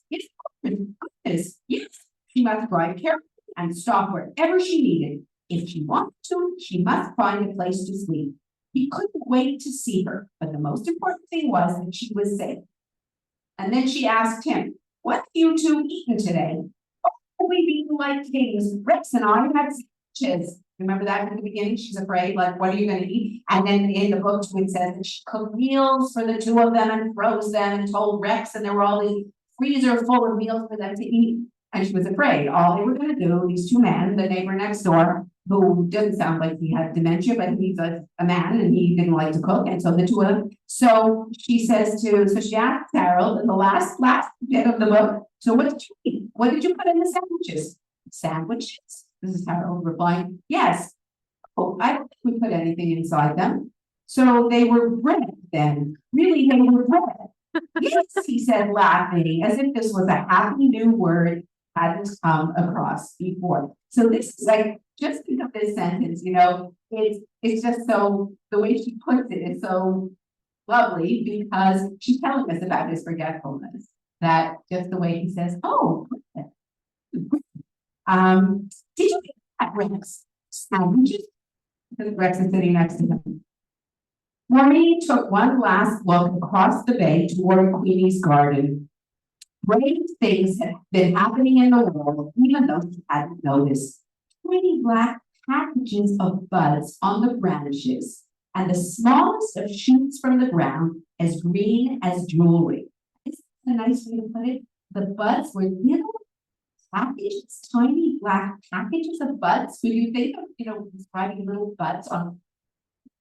goodness, yes, she must drive carefully and stop wherever she needed. If she wanted to, she must find a place to sleep. He couldn't wait to see her, but the most important thing was that she was safe. And then she asked him, what have you two eaten today? Oh, we've eaten like kings. Rex and I had sandwiches. Remember that at the beginning? She's afraid, like, what are you going to eat? And then in the book, it says that she cooked meals for the two of them and froze them and told Rex, and there were all these freezer full of meals for them to eat. And she was afraid. All they were going to do, these two men, the neighbor next door, who doesn't sound like he had dementia, but he's a man and he didn't like to cook. And so the two of them, so she asked Harold in the last bit of the book, so what did you eat? What did you put in the sandwiches? Sandwiches? This is Harold replying, yes. Oh, I don't think we put anything inside them. So they were bread then. Really, they were bread. Yes, he said, laughing, as if this was a happy new word hadn't come across before. So this is like, just think of this sentence, it's just so, the way she puts it is so lovely because she's telling us about his forgetfulness. That just the way he says, oh, did you get that, Rex? Sandwiches? Because Rex is sitting next to him. Maureen took one last look across the bay toward Queenie's garden. Great things had been happening in the world, even though she hadn't noticed. Tiny black packages of buds on the branches, and the smallest of shoots from the ground, as green as jewelry. Isn't that a nice way to put it? The buds were little packages, tiny black packages of buds. When you think of, describing little buds on,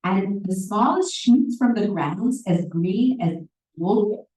and the smallest shoots from the grounds as green as wool.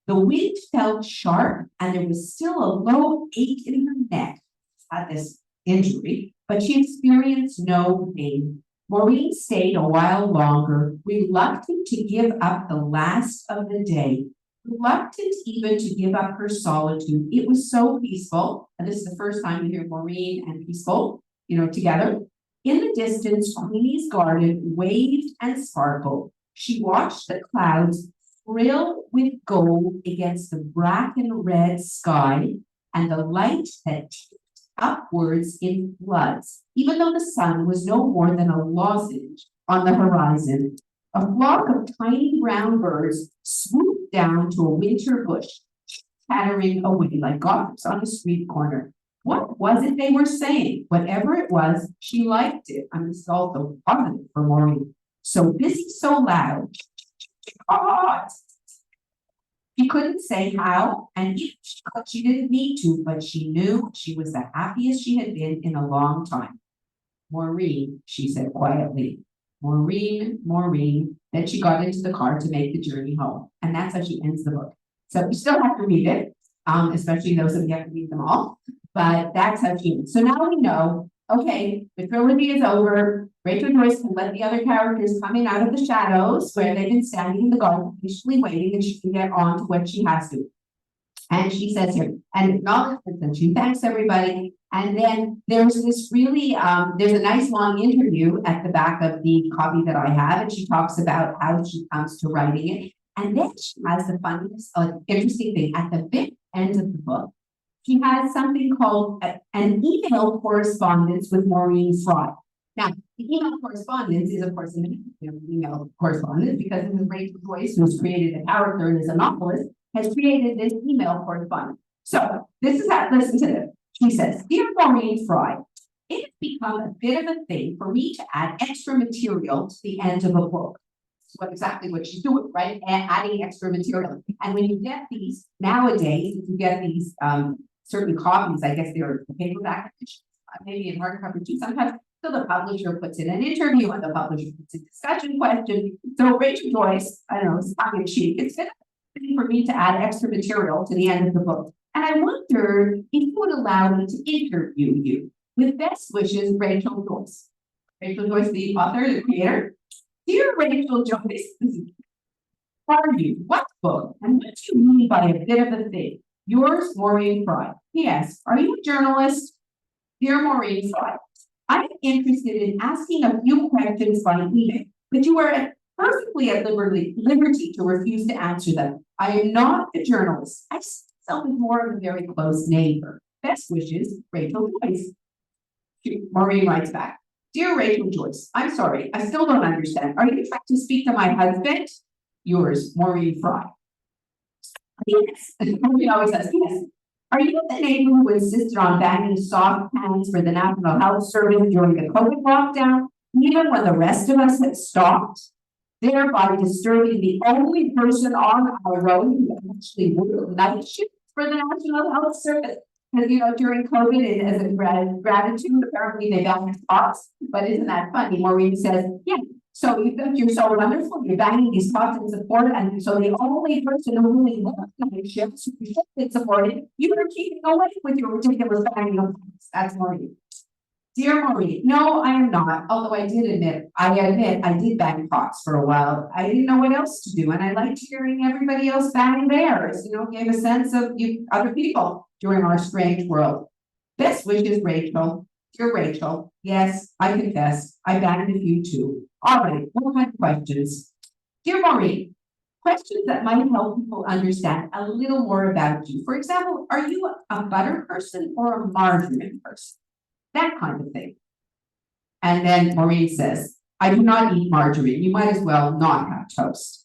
The wind felt sharp, and there was still a low ache in her neck. She had this injury, but she experienced no pain. Maureen stayed a while longer, reluctant to give up the last of the day, reluctant even to give up her solitude. It was so peaceful, and this is the first time we hear Maureen and peaceful, together. In the distance, Queenie's garden waved and sparkled. She watched the clouds thrill with gold against the bracken red sky, and the light that ticked upwards in floods, even though the sun was no more than a lozenge on the horizon. A flock of tiny brown birds swooped down to a winter bush, chattering away like gossips on a street corner. What was it they were saying? Whatever it was, she liked it. And this is also positive for Maureen. So busy, so loud. She couldn't say how, and if she didn't need to, but she knew she was the happiest she had been in a long time. Maureen, she said quietly. Maureen, Maureen. Then she got into the car to make the journey home. And that's how she ends the book. So you still have to read it, especially those of you have to read them all. But that's how she ends. So now we know, okay, the trilogy is over. Rachel Joyce can let the other characters come in out of the shadows where they've been standing in the garden, patiently waiting, and she can get on to what she has to. And she says here, and acknowledges, and she thanks everybody. And then there's this really, there's a nice long interview at the back of the copy that I have, and she talks about how she comes to writing it. And then she has the funniest, interesting thing at the very end of the book. She has something called an email correspondence with Maureen Fry. Now, the email correspondence is, of course, an email correspondence because this is Rachel Joyce, who's created a character and is a novelist, has created this email correspondence. So this is how, listen to this. She says, "Dear Maureen Fry, it has become a bit of a thing for me to add extra material to the end of a book." Exactly what she's doing, right? Adding extra material. And when you get these nowadays, you get these certain copies, I guess they're paperback, maybe in hardcover too sometimes. So the publisher puts in an interview and the publisher puts a discussion question. So Rachel Joyce, I don't know, it's tongue in cheek. It's been a thing for me to add extra material to the end of the book. And I wondered if you would allow me to interview you. With best wishes, Rachel Joyce. Rachel Joyce, the author, the creator. Dear Rachel Joyce, who are you? What book? And what do you mean by a bit of a thing? Yours, Maureen Fry. P.S. Are you a journalist? Dear Maureen Fry, I'm interested in asking a few questions by email, but you are perfectly at liberty to refuse to answer them. I am not a journalist. I see myself as more of a very close neighbor. Best wishes, Rachel Joyce. Maureen writes back. Dear Rachel Joyce, I'm sorry, I still don't understand. Are you trying to speak to my husband? Yours, Maureen Fry. Yes. Maureen always says yes. Are you the neighbor who insisted on banning soft pants for the National Health Service during the COVID lockdown, even when the rest of us had stopped, thereby disturbing the only person on our road who actually worked night shifts for the National Health Service? Because, during COVID, as a gratitude, apparently they banned pots. But isn't that funny? Maureen says, yeah, so you think you're so wonderful, you're banning these pots in support, and so the only person who really worked night shifts, who should be supported, you were keeping away with your ridiculous banning of pots. That's Maureen. Dear Maureen, no, I am not. Although I admit I did bang pots for a while. I didn't know what else to do, and I liked hearing everybody else bang theirs. Gave a sense of other people during our strange world. Best wishes, Rachel. Dear Rachel, yes, I confess, I banged a few too. All right, what kind of questions? Dear Maureen, questions that might help people understand a little more about you. For example, are you a butter person or a margarine person? That kind of thing. And then Maureen says, I do not eat margarine. You might as well not have toast.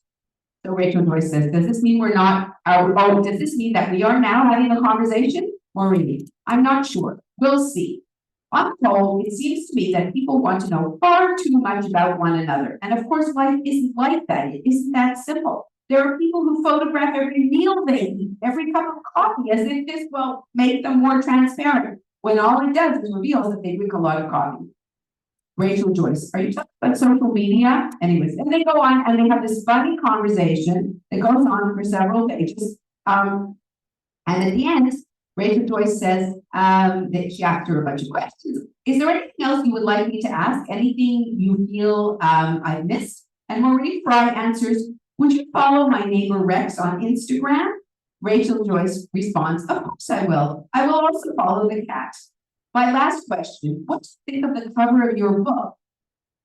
So Rachel Joyce says, does this mean we're not, does this mean that we are now having a conversation? Maureen, I'm not sure. We'll see. On the whole, it seems to me that people want to know far too much about one another. And of course, life isn't like that. It isn't that simple. There are people who photograph every meal they eat, every cup of coffee, as if this will make them more transparent, when all it does is reveals that they drink a lot of coffee. Rachel Joyce, are you talking about social media? Anyways, and they go on and they have this funny conversation that goes on for several pages. And at the end, Rachel Joyce says that she asked her a bunch of questions. Is there anything else you would like me to ask? Anything you feel I've missed? And Maureen Fry answers, would you follow my neighbor Rex on Instagram? Rachel Joyce responds, of course I will. I will also follow the cat. My last question, what do you think of the cover of your book?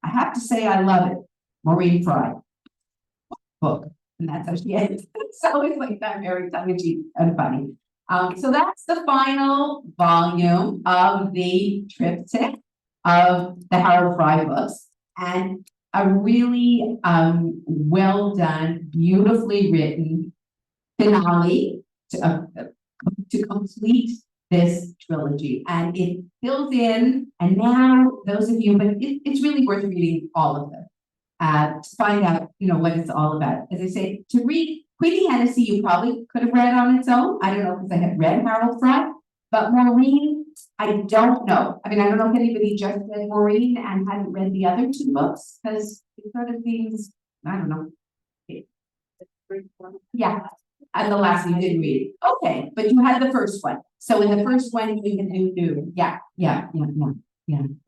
I have to say I love it. Maureen Fry. Book. And that's how she ends. It's always like that, very tongue-in-cheek and funny. So that's the final volume of the triptych of the Harold Fry books. And a really well done, beautifully written finale to complete this trilogy, and it fills in. And now those of you, but it's really worth reading all of them to find out, what it's all about. As I say, to read Queenie Hennessy, you probably could have read on its own. I don't know because I had read Harold Fry, but Maureen, I don't know. I mean, I don't know if anybody just read Maureen and hadn't read the other two books, because it sort of seems, I don't know. Yeah. And the last one you didn't read. Okay, but you had the first one. So in the first one, you can do. Yeah.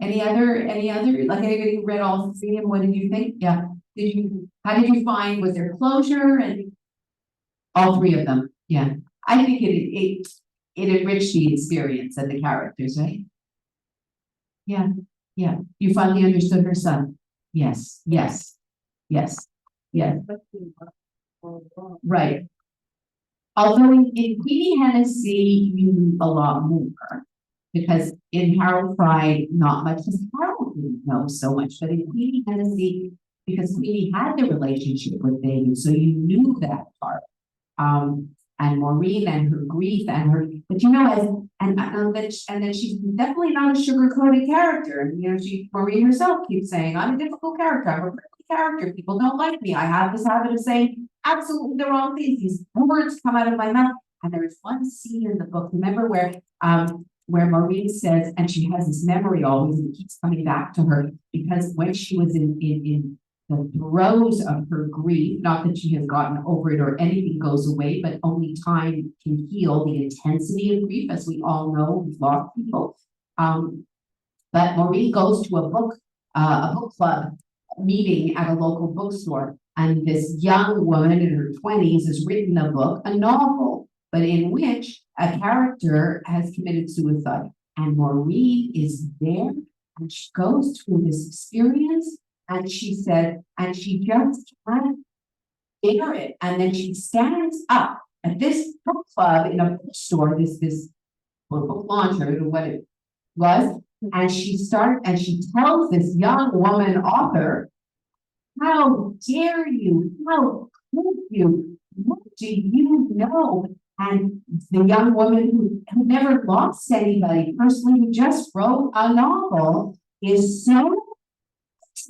Any other, like anybody who read all three, and what did you think? Yeah. How did you find, was there closure? And all three of them. Yeah. I think it enriched the experience and the characters, right? Yeah. You finally understood her son. Yes. Right. Although in Queenie Hennessy, you knew a lot more, because in Harold Fry, not much, because Harold didn't know so much, but in Queenie Hennessy, because Queenie had the relationship with David, so you knew that part. And Maureen and her grief and her, but then she's definitely not a sugar-coated character. And Maureen herself keeps saying, I'm a difficult character, I'm a prickly character, people don't like me. I have this habit of saying absolutely the wrong things. These words come out of my mouth. And there is one scene in the book, remember, where Maureen says, and she has this memory always, and it keeps coming back to her, because when she was in the throes of her grief, not that she has gotten over it or anything goes away, but only time can heal the intensity of grief, as we all know, we've lost people. But Maureen goes to a book club meeting at a local bookstore, and this young woman in her 20s has written a book, a novel, but in which a character has committed suicide. And Maureen is there, and she goes through this experience. And she said, and she just can't bear it. And then she stands up at this book club in a bookstore, this book launch, or what it was. And she tells this young woman author, how dare you? How could you? What do you know? And the young woman who never lost anybody personally, who just wrote a novel, is so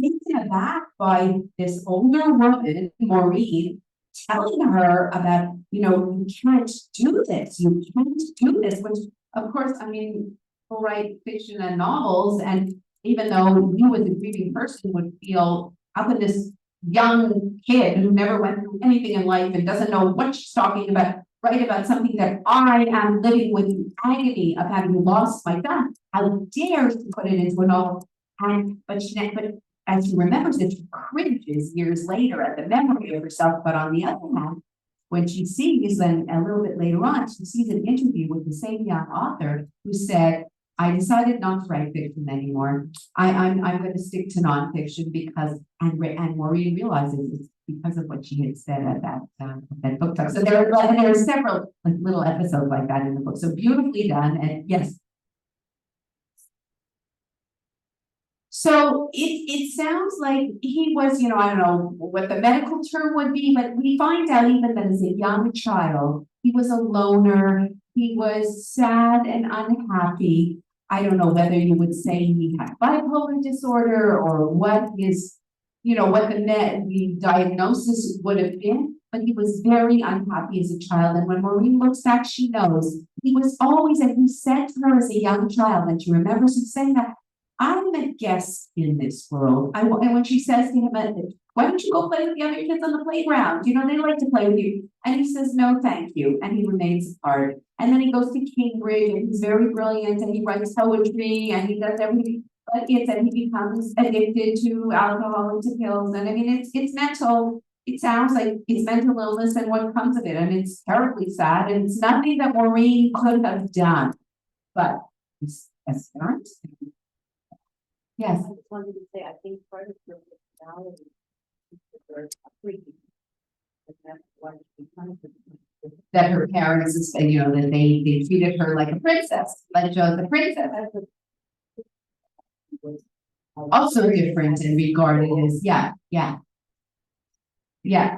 taken aback by this older woman, Maureen, telling her about, you can't do this, which of course, I mean, people write fiction and novels, and even though you as a grieving person would feel, how can this young kid who never went through anything in life and doesn't know what she's talking about, write about something that I am living with the agony of having lost my son? How dare she put it into a novel? But as she remembers it, she cringes years later at the memory of herself. But on the other hand, when she sees, and a little bit later on, she sees an interview with the same young author who said, I decided not to write fiction anymore. I'm going to stick to nonfiction because, and Maureen realizes it's because of what she had said at that book talk. So there are several little episodes like that in the book. So beautifully done, and yes. So it sounds like he was, I don't know what the medical term would be, but we find out even that as a young child, he was a loner, he was sad and unhappy. I don't know whether you would say he had bipolar disorder or what his, what the diagnosis would have been, but he was very unhappy as a child. And when Maureen looks back, she knows he was always, and he said to her as a young child, and she remembers him saying that, I'm a guest in this world. And when she says to him, why don't you go play with the other kids on the playground? They like to play with you. And he says, no, thank you. And he remains apart. And then he goes to Cambridge and he's very brilliant and he writes poetry and he does everything. But he becomes addicted to alcohol and to pills. And I mean, it's mental. It sounds like it's mental illness and what comes of it. And it's terribly sad. And it's nothing that Maureen could have done. But as parents, yes. I just wanted to say, I think part of her personality is her upbringing. And that's why she comes to That her parents, that they treated her like a princess, like the princess. Also different and regarded as, right, yeah.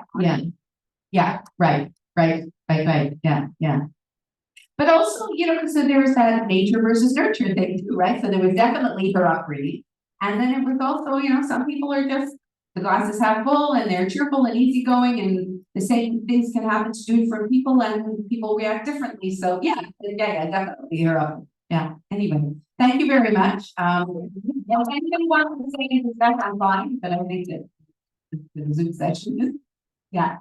But also, so there was that nature versus nurture thing too, right? So there was definitely her upbringing. And then it was also, some people are just, the glass is half full and they're cheerful and easygoing and the same things can happen to different people and people react differently. So yeah, definitely her up. Yeah, anyway, thank you very much. If anybody wants to say anything, I'm fine, but I think that the Zoom session is, yeah.